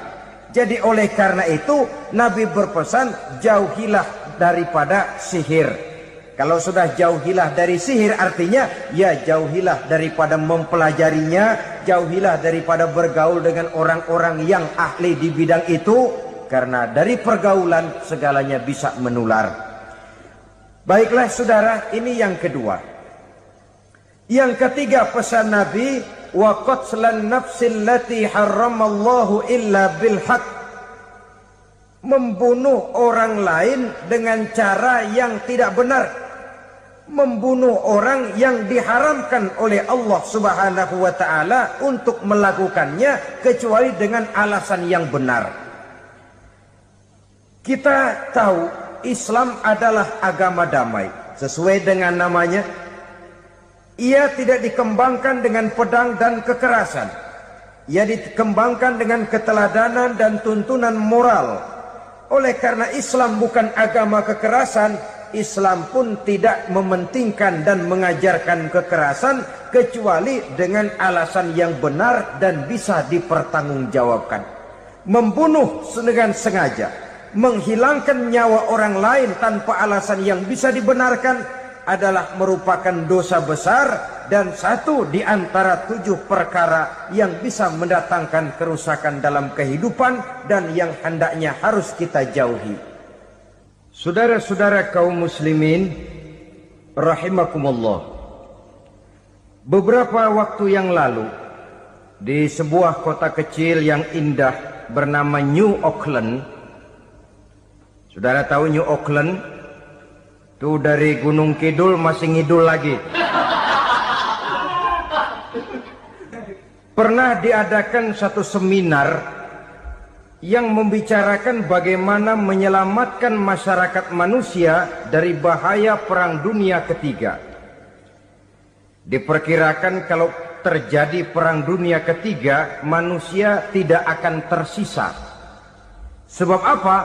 Speaker 1: Jadi oleh karena itu Nabi berpesan, jauhilah daripada sihir. Kalau sudah jauhilah dari sihir, artinya ya jauhilah daripada mempelajarinya, jauhilah daripada bergaul dengan orang-orang yang ahli di bidang itu, karena dari pergaulan segalanya bisa menular. Baiklah saudara, ini yang kedua. Yang ketiga pesan Nabi, wa qatlan nafsil lati harramallahu illa bil haq. Membunuh orang lain dengan cara yang tidak benar. Membunuh orang yang diharamkan oleh Allah Subhanahu wa taala untuk melakukannya kecuali dengan alasan yang benar. Kita tahu Islam adalah agama damai. Sesuai dengan namanya, ia tidak dikembangkan dengan pedang dan kekerasan. Ia dikembangkan dengan keteladanan dan tuntunan moral. Oleh karena Islam bukan agama kekerasan, Islam pun tidak mementingkan dan mengajarkan kekerasan kecuali dengan alasan yang benar dan bisa dipertanggungjawabkan. Membunuh dengan sengaja, menghilangkan nyawa orang lain tanpa alasan yang bisa dibenarkan adalah merupakan dosa besar dan satu di antara 7 perkara yang bisa mendatangkan kerusakan dalam kehidupan dan yang hendaknya harus kita jauhi. Saudara-saudara kaum muslimin rahimakumullah, beberapa waktu yang lalu di sebuah kota kecil yang indah bernama New Auckland. Saudara tahu New Auckland? Itu dari Gunung Kidul masih ngidul lagi. Pernah diadakan satu seminar yang membicarakan bagaimana menyelamatkan masyarakat manusia dari bahaya Perang Dunia Ketiga. Diperkirakan kalau terjadi Perang Dunia Ketiga, manusia tidak akan tersisa. Sebab apa?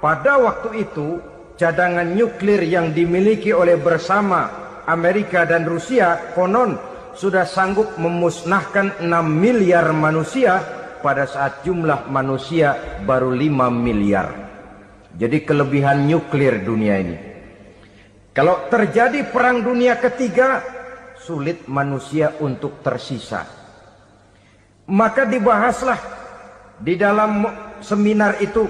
Speaker 1: Pada waktu itu cadangan nuklir yang dimiliki oleh bersama Amerika dan Rusia konon sudah sanggup memusnahkan 6 miliar manusia pada saat jumlah manusia baru 5 miliar. Jadi kelebihan nuklir dunia ini. Kalau terjadi perang dunia ketiga, sulit manusia untuk tersisa. Maka dibahaslah di dalam seminar itu,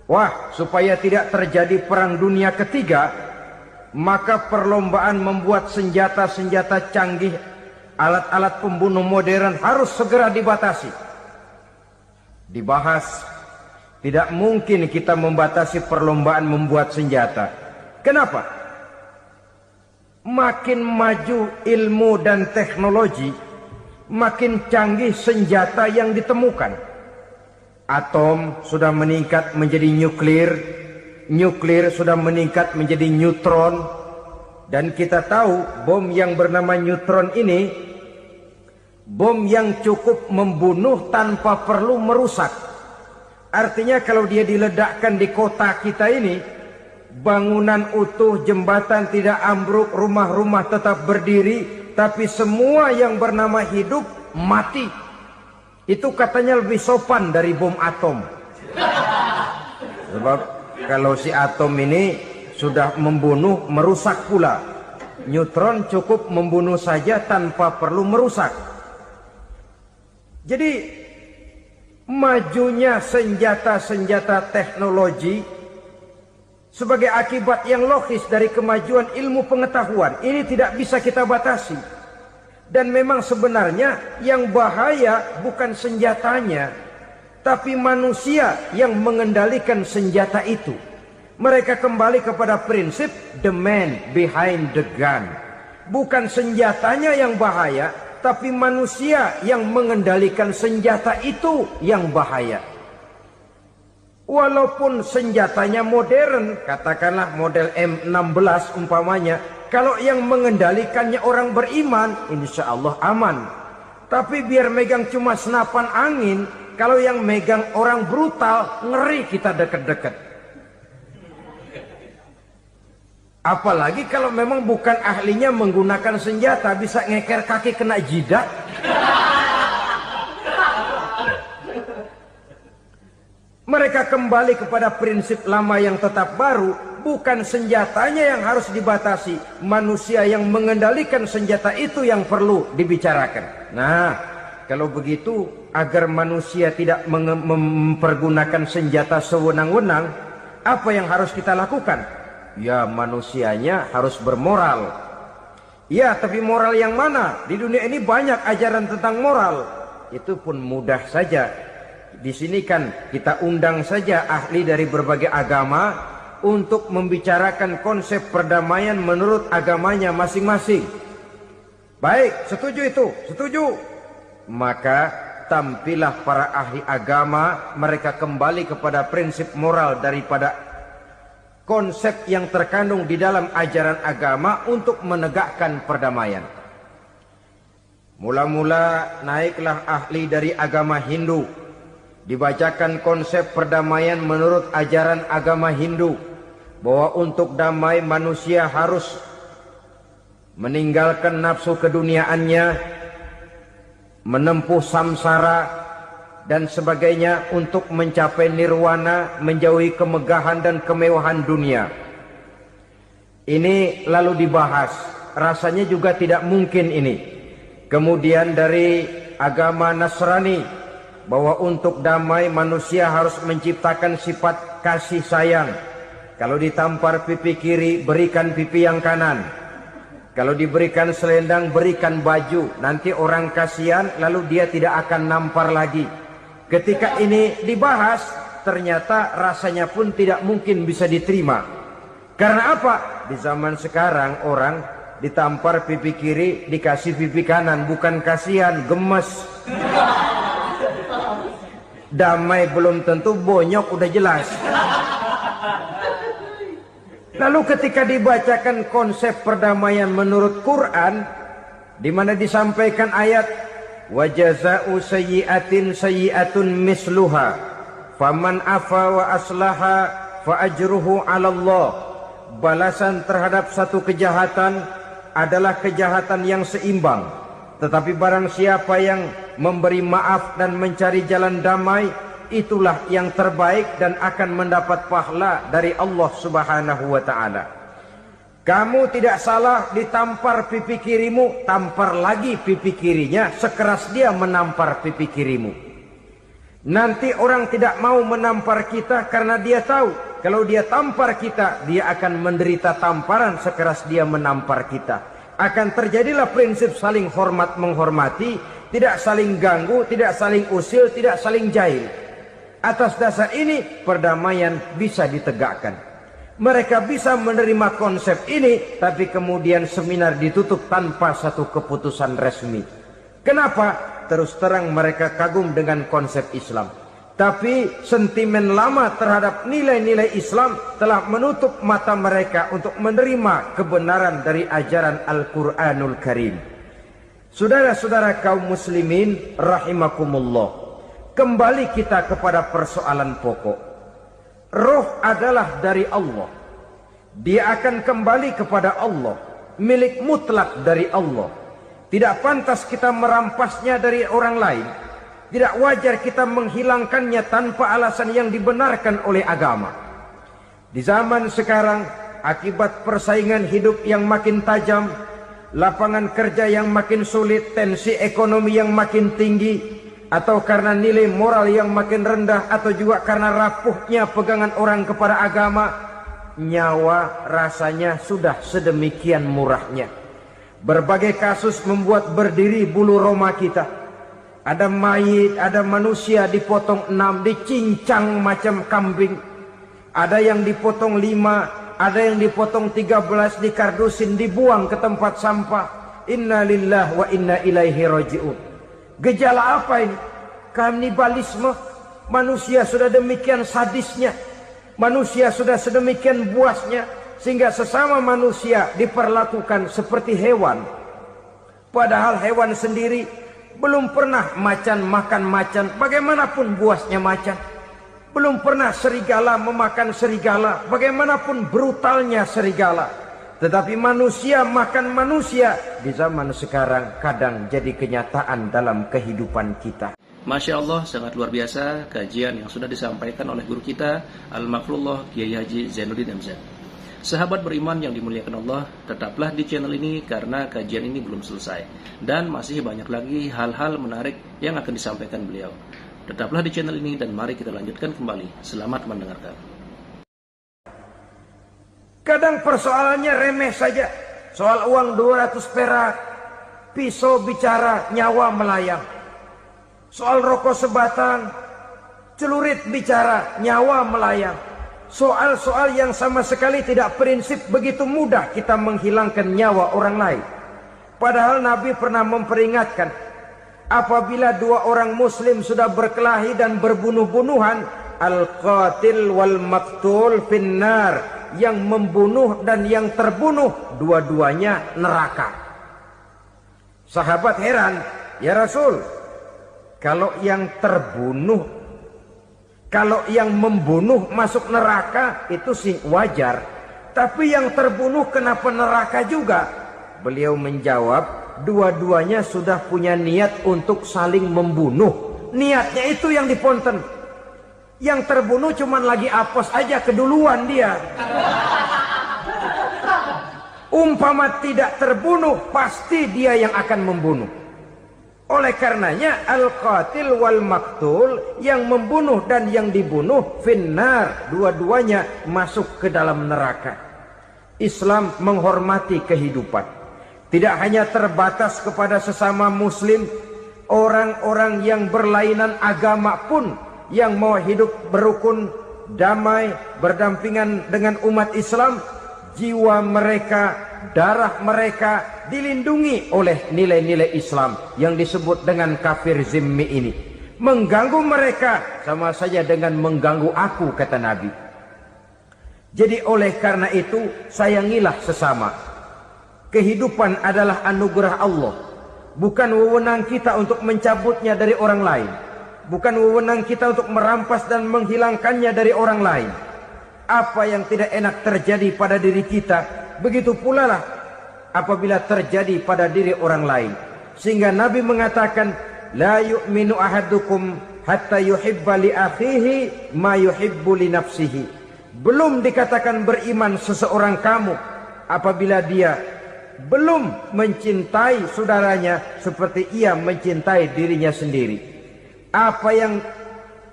Speaker 1: wah, supaya tidak terjadi perang dunia ketiga, maka perlombaan membuat senjata-senjata canggih, alat-alat pembunuh modern harus segera dibatasi. Dibahas, tidak mungkin kita membatasi perlombaan membuat senjata. Kenapa? Makin maju ilmu dan teknologi, makin canggih senjata yang ditemukan. Atom sudah meningkat menjadi nuklir, nuklir sudah meningkat menjadi neutron, dan kita tahu bom yang bernama neutron ini bom yang cukup membunuh tanpa perlu merusak. Artinya kalau dia diledakkan di kota kita ini, bangunan utuh, jembatan tidak ambruk, rumah-rumah tetap berdiri, tapi semua yang bernama hidup mati. Itu katanya lebih sopan dari bom atom. Sebab kalau si atom ini sudah membunuh, merusak pula. Neutron cukup membunuh saja tanpa perlu merusak. Jadi majunya senjata-senjata teknologi sebagai akibat yang logis dari kemajuan ilmu pengetahuan. Ini tidak bisa kita batasi. Dan memang sebenarnya yang bahaya bukan senjatanya, tapi manusia yang mengendalikan senjata itu. Mereka kembali kepada prinsip the man behind the gun. Bukan senjatanya yang bahaya, tapi manusia yang mengendalikan senjata itu yang bahaya. Walaupun senjatanya modern, katakanlah model M16 umpamanya, kalau yang mengendalikannya orang beriman, insya Allah aman. Tapi biar megang cuma senapan angin, kalau yang megang orang brutal, ngeri kita deket-deket. Apalagi kalau memang bukan ahlinya menggunakan senjata, bisa ngeker kaki kena jidat. Mereka kembali kepada prinsip lama yang tetap baru, bukan senjatanya yang harus dibatasi, manusia yang mengendalikan senjata itu yang perlu dibicarakan. Nah, kalau begitu, agar manusia tidak mempergunakan senjata sewenang-wenang, apa yang harus kita lakukan? Ya, manusianya harus bermoral. Ya, tapi moral yang mana? Di dunia ini banyak ajaran tentang moral. Itu pun mudah saja. Di sini kan kita undang saja ahli dari berbagai agama untuk membicarakan konsep perdamaian menurut agamanya masing-masing. Baik, setuju itu, setuju. Maka tampillah para ahli agama, mereka kembali kepada prinsip moral daripada konsep yang terkandung di dalam ajaran agama untuk menegakkan perdamaian. Mula-mula naiklah ahli dari agama Hindu, dibacakan konsep perdamaian menurut ajaran agama Hindu, bahwa untuk damai manusia harus meninggalkan nafsu keduniaannya, menempuh samsara dan sebagainya untuk mencapai nirwana, menjauhi kemegahan dan kemewahan dunia. Ini lalu dibahas, rasanya juga tidak mungkin ini. Kemudian dari agama Nasrani, bahwa untuk damai manusia harus menciptakan sifat kasih sayang. Kalau ditampar pipi kiri, berikan pipi yang kanan. Kalau diberikan selendang, berikan baju. Nanti orang kasihan, lalu dia tidak akan nampar lagi. Ketika ini dibahas, ternyata rasanya pun tidak mungkin bisa diterima. Karena apa? Di zaman sekarang orang ditampar pipi kiri, dikasih pipi kanan. Bukan kasihan, gemes. Damai belum tentu, bonyok udah jelas. Lalu ketika dibacakan konsep perdamaian menurut Quran, di mana disampaikan ayat wa jazaa'u sayyi'atin sayyi'atun misluha faman afa wa aslaha fa ajruhu 'ala Allah. Balasan terhadap satu kejahatan adalah kejahatan yang seimbang. Tetapi barang siapa yang memberi maaf dan mencari jalan damai, itulah yang terbaik dan akan mendapat pahala dari Allah Subhanahu wa taala. Kamu tidak salah ditampar pipi kirimu, tampar lagi pipi kirinya sekeras dia menampar pipi kirimu. Nanti orang tidak mau menampar kita karena dia tahu kalau dia tampar kita, dia akan menderita tamparan sekeras dia menampar kita. Akan terjadilah prinsip saling hormat menghormati, tidak saling ganggu, tidak saling usil, tidak saling jahil. Atas dasar ini perdamaian bisa ditegakkan. Mereka bisa menerima konsep ini, tapi kemudian seminar ditutup tanpa satu keputusan resmi. Kenapa? Terus terang mereka kagum dengan konsep Islam. Tapi sentimen lama terhadap nilai-nilai Islam telah menutup mata mereka untuk menerima kebenaran dari ajaran Al-Quranul Karim. Saudara-saudara kaum muslimin rahimakumullah. Kembali kita kepada persoalan pokok. Roh adalah dari Allah. Dia akan kembali kepada Allah. Milik mutlak dari Allah. Tidak pantas kita merampasnya dari orang lain. Tidak wajar kita menghilangkannya tanpa alasan yang dibenarkan oleh agama. Di zaman sekarang, akibat persaingan hidup yang makin tajam, lapangan kerja yang makin sulit, tensi ekonomi yang makin tinggi, atau karena nilai moral yang makin rendah, atau juga karena rapuhnya pegangan orang kepada agama, nyawa rasanya sudah sedemikian murahnya. Berbagai kasus membuat berdiri bulu roma kita. Ada mayit, ada manusia dipotong 6, dicincang macam kambing. Ada yang dipotong 5, ada yang dipotong 13, dikardusin, dibuang ke tempat sampah. Inna lillahi wa inna ilaihi raji'un. Gejala apa ini? Kanibalisme. Manusia sudah demikian sadisnya. Manusia sudah sedemikian buasnya. Sehingga sesama manusia diperlakukan seperti hewan. Padahal hewan sendiri belum pernah macan makan macan, bagaimanapun buasnya macan. Belum pernah serigala memakan serigala, bagaimanapun brutalnya serigala. Tetapi manusia makan manusia di zaman sekarang kadang jadi kenyataan dalam kehidupan kita.
Speaker 2: Masya Allah, sangat luar biasa kajian yang sudah disampaikan oleh guru kita Al-Makrullah Kiai Haji Zainuddin MZ. Sahabat beriman yang dimuliakan Allah, tetaplah di channel ini karena kajian ini belum selesai dan masih banyak lagi hal-hal menarik yang akan disampaikan beliau. Tetaplah di channel ini dan mari kita lanjutkan kembali. Selamat mendengarkan.
Speaker 1: Kadang persoalannya remeh saja. Soal uang 200 perak, pisau bicara, nyawa melayang. Soal rokok sebatang, celurit bicara, nyawa melayang. Soal-soal yang sama sekali tidak prinsip, begitu mudah kita menghilangkan nyawa orang lain. Padahal Nabi pernah memperingatkan, apabila dua orang muslim sudah berkelahi dan berbunuh-bunuhan, al-qatil wal maktul finnar, yang membunuh dan yang terbunuh dua-duanya neraka. Sahabat heran, ya Rasul, kalau yang terbunuh, kalau yang membunuh masuk neraka itu sih wajar. Tapi yang terbunuh kenapa neraka juga? Beliau menjawab, dua-duanya sudah punya niat untuk saling membunuh. Niatnya itu yang diponten. Yang terbunuh cuman lagi apes aja, keduluan dia. Umpama tidak terbunuh, pasti dia yang akan membunuh. Oleh karenanya al-qatil wal maktul, yang membunuh dan yang dibunuh finnar, dua-duanya masuk ke dalam neraka. Islam menghormati kehidupan. Tidak hanya terbatas kepada sesama muslim, orang-orang yang berlainan agama pun yang mau hidup berukun, damai, berdampingan dengan umat Islam, jiwa mereka, darah mereka dilindungi oleh nilai-nilai Islam yang disebut dengan kafir zimmi ini. Mengganggu mereka sama saja dengan mengganggu aku, kata Nabi. Jadi oleh karena itu sayangilah sesama. Kehidupan adalah anugerah Allah, bukan wewenang kita untuk mencabutnya dari orang lain, bukan wewenang kita untuk merampas dan menghilangkannya dari orang lain. apa yang tidak enak terjadi pada diri kita, begitu pula lah apabila terjadi pada diri orang lain. Sehingga Nabi mengatakan, la yu'minu ahadukum hatta yuhibba li akhihi ma yuhibbu li nafsihi. Belum dikatakan beriman seseorang kamu apabila dia belum mencintai saudaranya seperti ia mencintai dirinya sendiri. Apa yang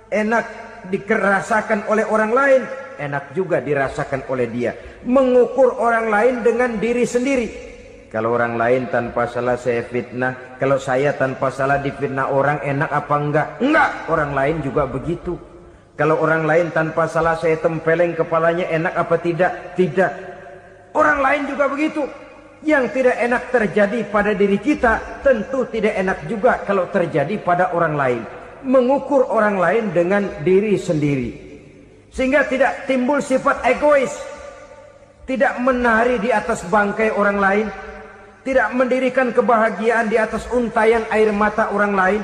Speaker 1: enak dirasakan oleh orang lain, enak juga dirasakan oleh dia. Mengukur orang lain dengan diri sendiri. Kalau orang lain tanpa salah saya fitnah, kalau saya tanpa salah difitnah orang, enak apa enggak? Enggak, orang lain juga begitu. Kalau orang lain tanpa salah saya tempeleng kepalanya, enak apa tidak? Tidak. Orang lain juga begitu. Yang tidak enak terjadi pada diri kita, tentu tidak enak juga kalau terjadi pada orang lain. Mengukur orang lain dengan diri sendiri, sehingga tidak timbul sifat egois, tidak menari di atas bangkai orang lain, tidak mendirikan kebahagiaan di atas untayan air mata orang lain.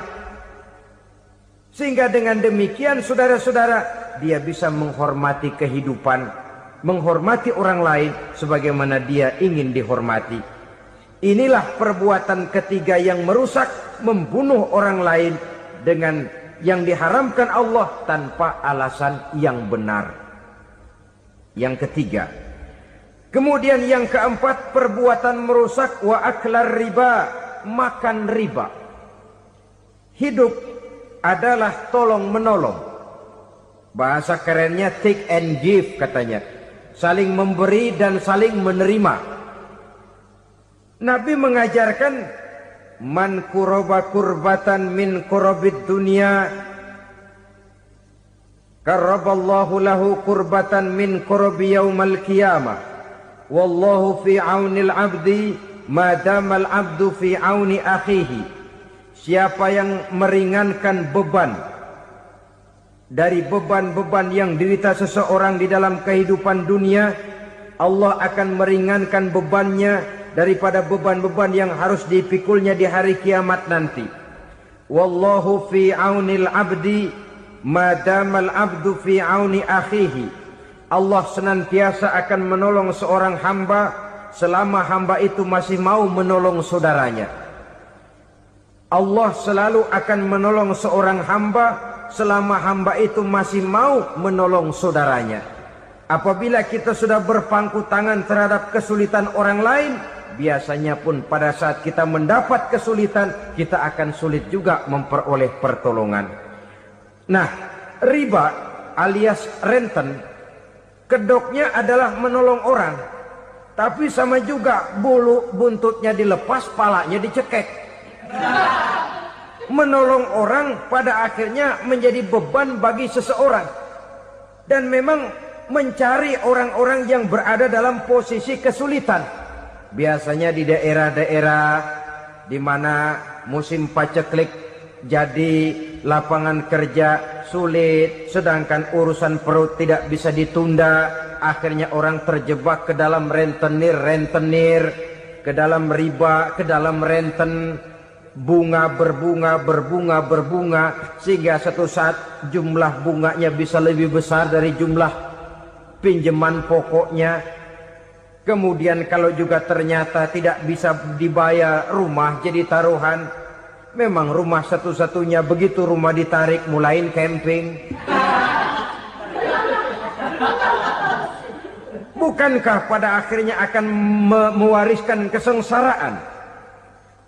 Speaker 1: Sehingga dengan demikian saudara-saudara, dia bisa menghormati kehidupan, menghormati orang lain sebagaimana dia ingin dihormati. Inilah perbuatan ketiga yang merusak, membunuh orang lain dengan yang diharamkan Allah tanpa alasan yang benar. Yang ketiga. Kemudian yang keempat, perbuatan merusak wa aklar riba, makan riba. Hidup adalah tolong menolong. Bahasa kerennya take and give katanya. Saling memberi dan saling menerima. Nabi mengajarkan, man kuraba kurbatan min kurabid dunya karaballahu lahu kurbatan min kurabi yaumal qiyamah. Wallahu fi aunil abdi madamal abdu fi auni akhihi. Siapa yang meringankan beban dari beban-beban yang derita seseorang di dalam kehidupan dunia, Allah akan meringankan bebannya daripada beban-beban yang harus dipikulnya di hari kiamat nanti. Wallahu fi aunil abdi madamal abdu fi auni akhihi. Allah senantiasa akan menolong seorang hamba selama hamba itu masih mau menolong saudaranya. Allah selalu akan menolong seorang hamba selama hamba itu masih mau menolong saudaranya. Apabila kita sudah berpangku tangan terhadap kesulitan orang lain, biasanya pun pada saat kita mendapat kesulitan, kita akan sulit juga memperoleh pertolongan. Nah, riba alias renten, kedoknya adalah menolong orang, tapi sama juga bulu buntutnya dilepas, palanya dicekek. Menolong orang pada akhirnya menjadi beban bagi seseorang. Dan memang mencari orang-orang yang berada dalam posisi kesulitan. Biasanya di daerah-daerah di mana musim paceklik jadi lapangan kerja sulit, sedangkan urusan perut tidak bisa ditunda. Akhirnya orang terjebak ke dalam rentenir, ke dalam riba, ke dalam renten. Bunga berbunga, sehingga satu saat jumlah bunganya bisa lebih besar dari jumlah pinjaman pokoknya. Kemudian kalau juga ternyata tidak bisa dibayar, rumah jadi taruhan. Memang rumah satu-satunya, begitu rumah ditarik mulain camping. Bukankah pada akhirnya akan mewariskan kesengsaraan?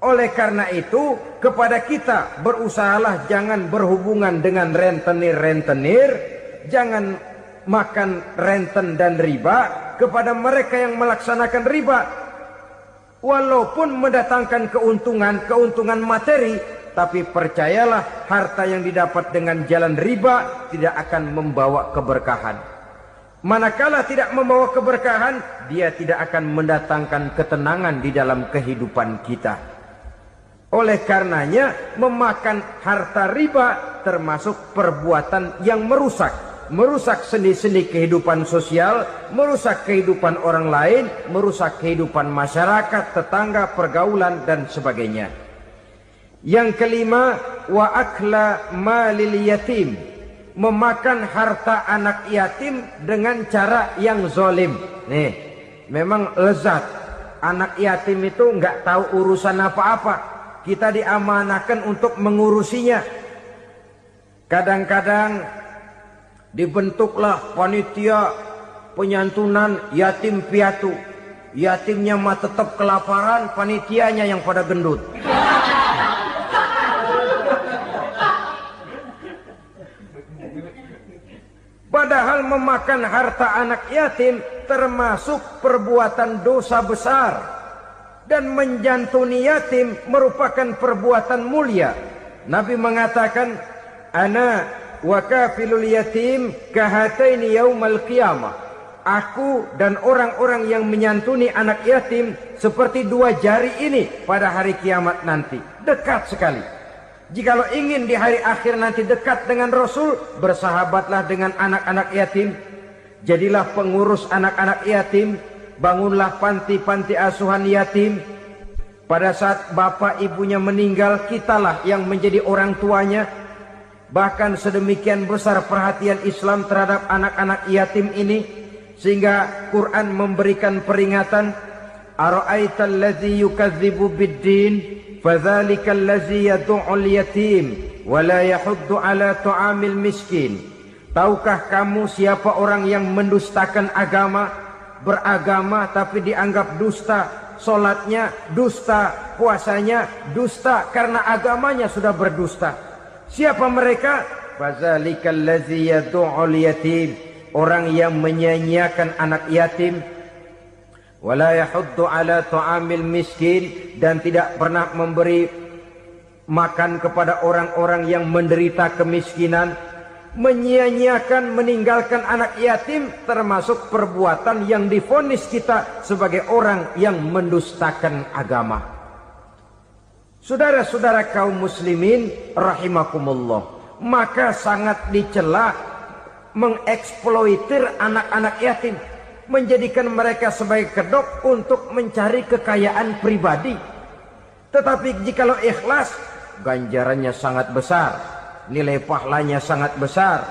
Speaker 1: Oleh karena itu, kepada kita berusahalah jangan berhubungan dengan rentenir, jangan makan renten dan riba. Kepada mereka yang melaksanakan riba, walaupun mendatangkan keuntungan materi, tapi percayalah harta yang didapat dengan jalan riba tidak akan membawa keberkahan. Manakala tidak membawa keberkahan, dia tidak akan mendatangkan ketenangan di dalam kehidupan kita. Oleh karenanya, memakan harta riba termasuk perbuatan yang merusak sendi-sendi kehidupan sosial, merusak kehidupan orang lain, merusak kehidupan masyarakat, tetangga, pergaulan dan sebagainya. Yang kelima, wa akla malil yatim, memakan harta anak yatim dengan cara yang zolim. Nih, memang lezat. Anak yatim itu nggak tahu urusan apa-apa. Kita diamanahkan untuk mengurusinya. Kadang-kadang dibentuklah panitia penyantunan yatim piatu. Yatimnya mah tetap kelaparan, panitianya yang pada gendut. Padahal memakan harta anak yatim termasuk perbuatan dosa besar. Dan menjantuni yatim merupakan perbuatan mulia. Nabi mengatakan, Ana wa kafilul yatim kahataini yaumal qiyamah. Aku dan orang-orang yang menyantuni anak yatim seperti dua jari ini pada hari kiamat nanti. Dekat sekali. Jikalau ingin di hari akhir nanti dekat dengan Rasul, bersahabatlah dengan anak-anak yatim. Jadilah pengurus anak-anak yatim. Bangunlah panti-panti asuhan yatim. Pada saat bapak ibunya meninggal, kitalah yang menjadi orang tuanya. Bahkan sedemikian besar perhatian Islam terhadap anak-anak yatim ini, sehingga Quran memberikan peringatan, Ara'aital ladzi yukadzibu bid-din fadzalikal ladzi yad'ul yatim wa la yahuddu ala ta'amil miskin. Tahukah kamu siapa orang yang mendustakan agama, beragama tapi dianggap dusta, salatnya dusta, puasanya dusta karena agamanya sudah berdusta. Siapa mereka? Fadzalikal ladzi yad'ul yatim, orang yang menyia-nyiakan anak yatim. Wala yahuddu ala ta'amil miskin, dan tidak pernah memberi makan kepada orang-orang yang menderita kemiskinan. Menyia-nyiakan, meninggalkan anak yatim termasuk perbuatan yang divonis kita sebagai orang yang mendustakan agama. Saudara-saudara kaum muslimin rahimakumullah, maka sangat dicela mengeksploitir anak-anak yatim, menjadikan mereka sebagai kedok untuk mencari kekayaan pribadi. Tetapi jikalau ikhlas, ganjarannya sangat besar, nilai pahalanya sangat besar.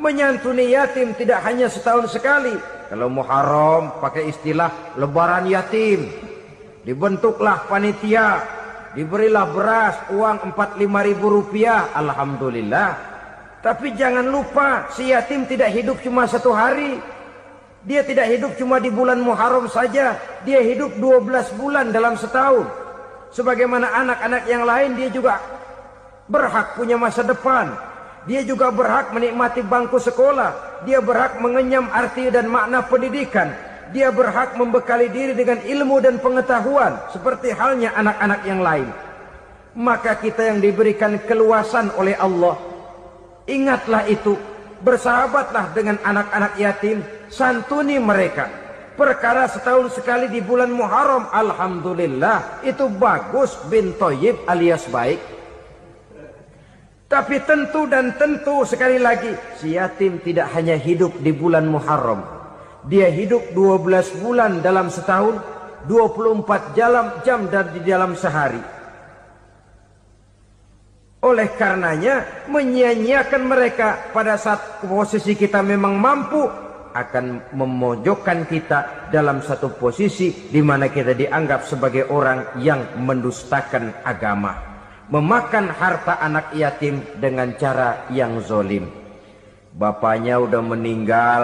Speaker 1: Menyantuni yatim tidak hanya setahun sekali. Kalau Muharram pakai istilah lebaran yatim, dibentuklah panitia, diberilah beras, uang 45.000 rupiah, alhamdulillah. Tapi jangan lupa, si yatim tidak hidup cuma satu hari. Dia tidak hidup cuma di bulan Muharram saja. Dia hidup 12 bulan dalam setahun. Sebagaimana anak-anak yang lain, dia juga berhak punya masa depan. Dia juga berhak menikmati bangku sekolah. Dia berhak mengenyam arti dan makna pendidikan. Dia berhak membekali diri dengan ilmu dan pengetahuan, seperti halnya anak-anak yang lain. Maka kita yang diberikan keluasan oleh Allah, ingatlah itu. Bersahabatlah dengan anak-anak yatim, santuni mereka. Perkara setahun sekali di bulan Muharram, alhamdulillah, itu bagus bin Thayyib alias baik. Tapi tentu dan tentu sekali lagi, si yatim tidak hanya hidup di bulan Muharram. Dia hidup 12 bulan dalam setahun, 24 jam di dalam sehari. Oleh karenanya, menyia-nyiakan mereka pada saat posisi kita memang mampu akan memojokkan kita dalam satu posisi di mana kita dianggap sebagai orang yang mendustakan agama, memakan harta anak yatim dengan cara yang zolim. Bapaknya udah meninggal,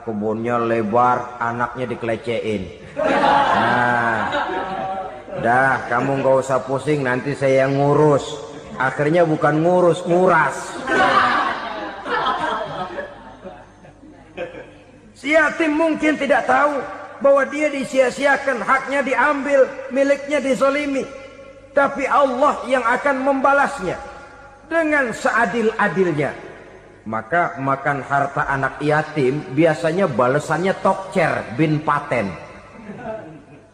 Speaker 1: kebunnya lebar, anaknya dikelecehin. Nah, dah kamu nggak usah pusing, nanti saya yang ngurus. Akhirnya bukan ngurus, nguras. Si yatim mungkin tidak tahu bahwa dia disia-siakan, haknya diambil, miliknya dizolimi. Tapi Allah yang akan membalasnya dengan seadil-adilnya. Maka makan harta anak yatim biasanya balasannya tokcer bin paten.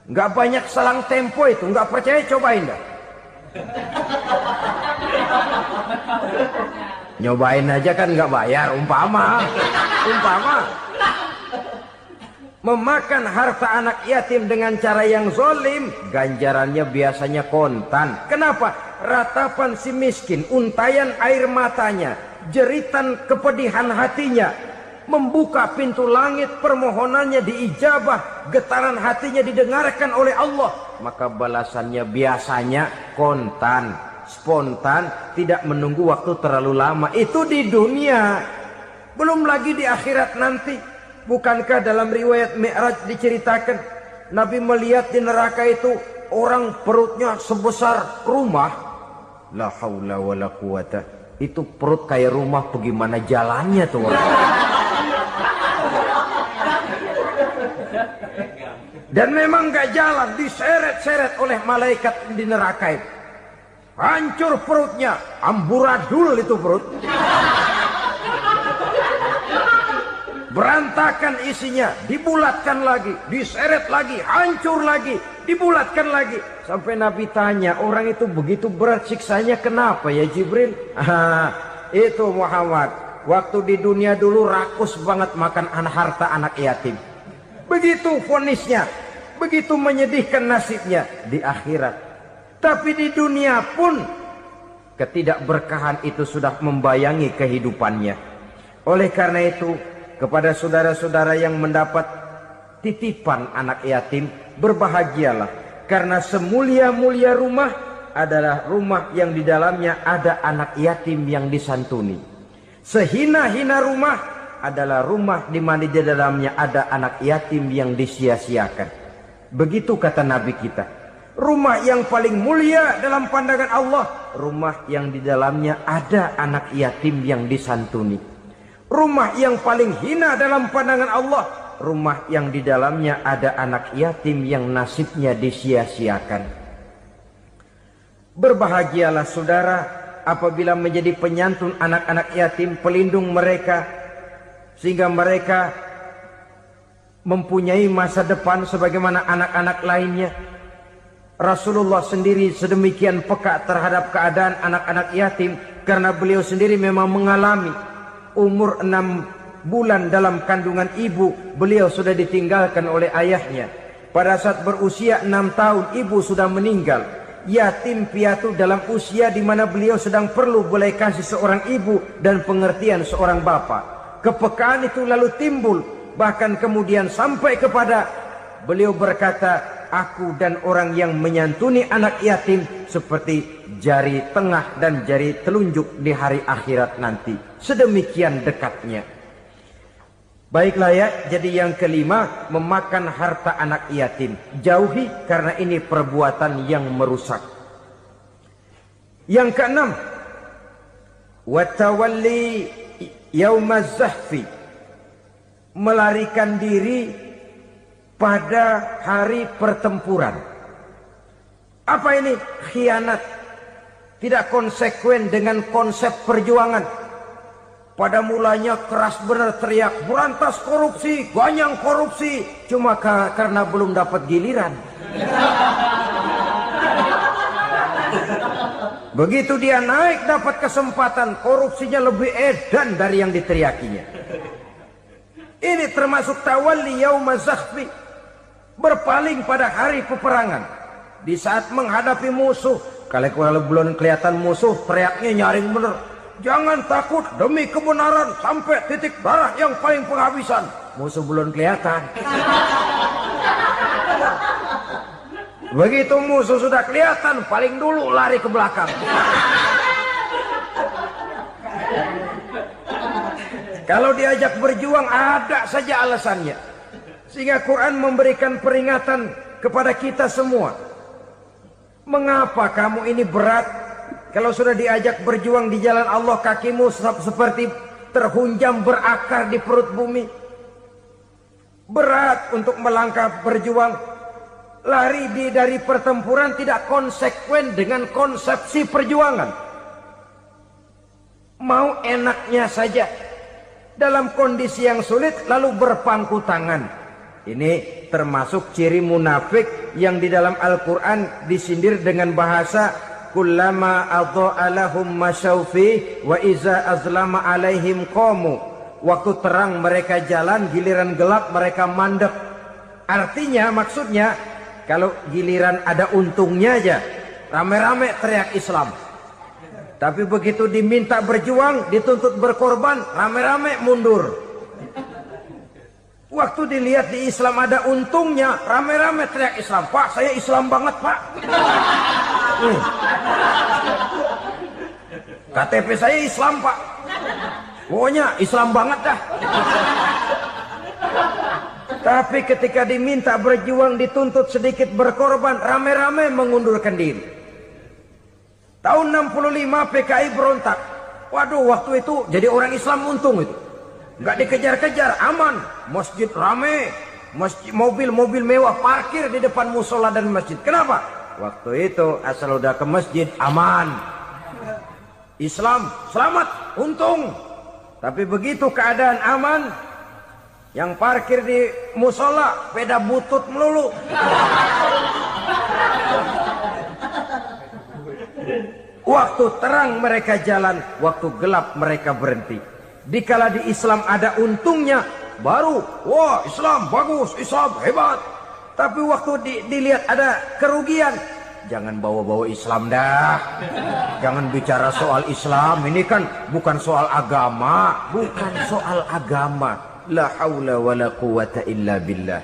Speaker 1: Nggak banyak selang tempo itu, nggak percaya cobain dah. Nyobain aja kan nggak bayar, umpama memakan harta anak yatim dengan cara yang zolim, ganjarannya biasanya kontan. Kenapa? Ratapan si miskin, untayan air matanya, jeritan kepedihan hatinya, membuka pintu langit, permohonannya diijabah, getaran hatinya didengarkan oleh Allah, maka balasannya biasanya kontan, spontan, tidak menunggu waktu terlalu lama. Itu di dunia, belum lagi di akhirat nanti. Bukankah dalam riwayat Mi'raj diceritakan Nabi melihat di neraka itu orang perutnya sebesar rumah. La haula wala quwata. Itu perut kayak rumah, bagaimana jalannya tuh orang? Dan memang gak jalan, diseret-seret oleh malaikat di neraka itu. Hancur perutnya, amburadul itu perut. Berantakan isinya, dibulatkan lagi, diseret lagi, hancur lagi, dibulatkan lagi. Sampai Nabi tanya, orang itu begitu berat siksanya kenapa ya Jibril? Itu Muhammad, waktu di dunia dulu rakus banget makan harta anak yatim. Begitu vonisnya, begitu menyedihkan nasibnya di akhirat. Tapi di dunia pun ketidakberkahan itu sudah membayangi kehidupannya. Oleh karena itu, kepada saudara-saudara yang mendapat titipan anak yatim, berbahagialah, karena semulia-mulia rumah adalah rumah yang di dalamnya ada anak yatim yang disantuni. Sehina-hina rumah adalah rumah di mana di dalamnya ada anak yatim yang disia-siakan. Begitu kata Nabi kita. Rumah yang paling mulia dalam pandangan Allah, rumah yang di dalamnya ada anak yatim yang disantuni. Rumah yang paling hina dalam pandangan Allah, rumah yang di dalamnya ada anak yatim yang nasibnya disia-siakan. Berbahagialah saudara apabila menjadi penyantun anak-anak yatim, pelindung mereka, sehingga mereka mempunyai masa depan sebagaimana anak-anak lainnya. Rasulullah sendiri sedemikian peka terhadap keadaan anak-anak yatim, karena beliau sendiri memang mengalami. Umur 6 bulan dalam kandungan ibu, beliau sudah ditinggalkan oleh ayahnya. Pada saat berusia 6 tahun, ibu sudah meninggal. Yatim piatu dalam usia di mana beliau sedang perlu belas kasih seorang ibu dan pengertian seorang bapa. Kepekaan itu lalu timbul, bahkan kemudian sampai kepada beliau berkata, aku dan orang yang menyantuni anak yatim seperti jari tengah dan jari telunjuk di hari akhirat nanti. Sedemikian dekatnya. Baiklah ya, jadi yang kelima, memakan harta anak yatim. Jauhi, karena ini perbuatan yang merusak. Yang keenam, watawalli yaumaz zahfi, melarikan diri pada hari pertempuran. Apa ini? Khianat. Tidak konsekuen dengan konsep perjuangan. Pada mulanya keras benar teriak, berantas korupsi, ganyang korupsi. Cuma karena belum dapat giliran. Begitu dia naik dapat kesempatan, korupsinya lebih edan dari yang diteriakinya. Ini termasuk tawalli yaumaz zahfi, berpaling pada hari peperangan. Di saat menghadapi musuh, kalau belum kelihatan musuh, teriaknya nyaring bener. Jangan takut, demi kebenaran sampai titik darah yang paling penghabisan. Musuh belum kelihatan. Begitu musuh sudah kelihatan, paling dulu lari ke belakang. Kalau diajak berjuang ada saja alasannya. Sehingga Quran memberikan peringatan kepada kita semua. Mengapa kamu ini berat? Kalau sudah diajak berjuang di jalan Allah, kakimu seperti terhunjam berakar di perut bumi. Berat untuk melangkah berjuang. Lari dari pertempuran tidak konsekuen dengan konsepsi perjuangan. Mau enaknya saja. Dalam kondisi yang sulit lalu berpangku tangan. Ini termasuk ciri munafik yang di dalam Al-Quran disindir dengan bahasa kullama adha'a lahum masyaufi wa iza azlama alaihim qamu. Waktu terang mereka jalan, giliran gelap mereka mandek. Artinya, maksudnya, kalau giliran ada untungnya aja, rame-rame teriak Islam. Tapi begitu diminta berjuang, dituntut berkorban, rame-rame mundur. Waktu dilihat di Islam ada untungnya, rame-rame teriak Islam. Pak, saya Islam banget, Pak. KTP saya Islam, Pak. Pokoknya Islam banget dah. Tapi ketika diminta berjuang, dituntut sedikit berkorban, rame-rame mengundurkan diri. Tahun 65 PKI berontak. Waduh, waktu itu jadi orang Islam untung itu. Nggak dikejar-kejar, aman. Masjid rame, mobil-mobil mewah parkir di depan musola dan masjid. Kenapa? Waktu itu asal udah ke masjid aman. Islam selamat, untung. Tapi begitu keadaan aman, yang parkir di musola sepeda butut melulu. Waktu terang mereka jalan, waktu gelap mereka berhenti. Dikala di Islam ada untungnya, baru wah Islam bagus, Islam hebat. Tapi waktu dilihat ada kerugian, jangan bawa-bawa Islam dah. Jangan bicara soal Islam, ini kan bukan soal agama. Bukan soal agama. La haula wa la quwata illa billah.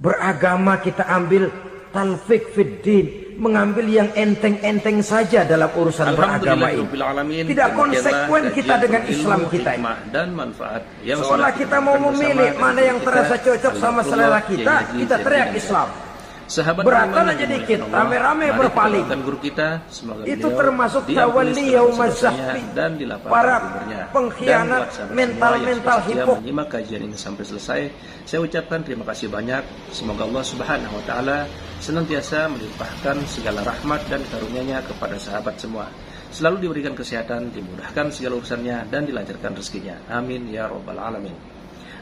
Speaker 1: Beragama kita ambil talfik fid din, mengambil yang enteng-enteng saja dalam urusan beragama ini. Tidak konsekuen kita dengan Islam kita ini.
Speaker 2: Dan manfaat yang
Speaker 1: seolah kita mau memilih mana yang terasa cocok sama selera kita, kita teriak Islam.
Speaker 2: Sahabat
Speaker 1: beratan aja dikit, rame-rame berpaling.
Speaker 2: Guru kita,
Speaker 1: itu termasuk tawalli yaumaz zahfi, para pengkhianat mental-mental hipok.
Speaker 2: Menyimak kajian ini sampai selesai, saya ucapkan terima kasih banyak. Semoga Allah Subhanahu wa taala senantiasa melimpahkan segala rahmat dan karunia-Nya kepada sahabat semua. Selalu diberikan kesehatan, dimudahkan segala urusannya dan dilancarkan rezekinya. Amin ya rabbal alamin.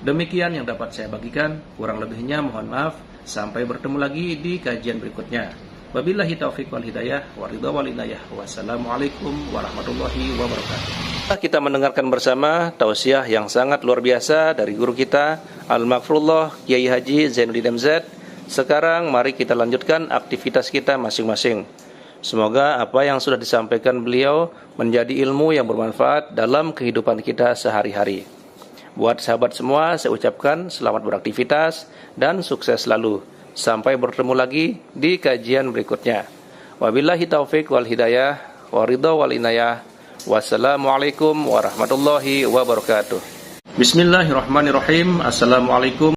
Speaker 2: Demikian yang dapat saya bagikan, kurang lebihnya mohon maaf. Sampai bertemu lagi di kajian berikutnya. Wabillahi taufiq wal hidayah wa ridha wal inayah. Wassalamualaikum warahmatullahi wabarakatuh. Kita mendengarkan bersama tausiah yang sangat luar biasa dari guru kita Al-Maghfurullah Kiai Haji Zainuddin MZ. Sekarang mari kita lanjutkan aktivitas kita masing-masing. Semoga apa yang sudah disampaikan beliau menjadi ilmu yang bermanfaat dalam kehidupan kita sehari-hari. Buat sahabat semua, saya ucapkan selamat beraktivitas dan sukses selalu. Sampai bertemu lagi di kajian berikutnya. Wabillahi taufiq wal hidayah wa ridha wal inayah. Wassalamualaikum warahmatullahi wabarakatuh. Bismillahirrahmanirrahim. Assalamualaikum.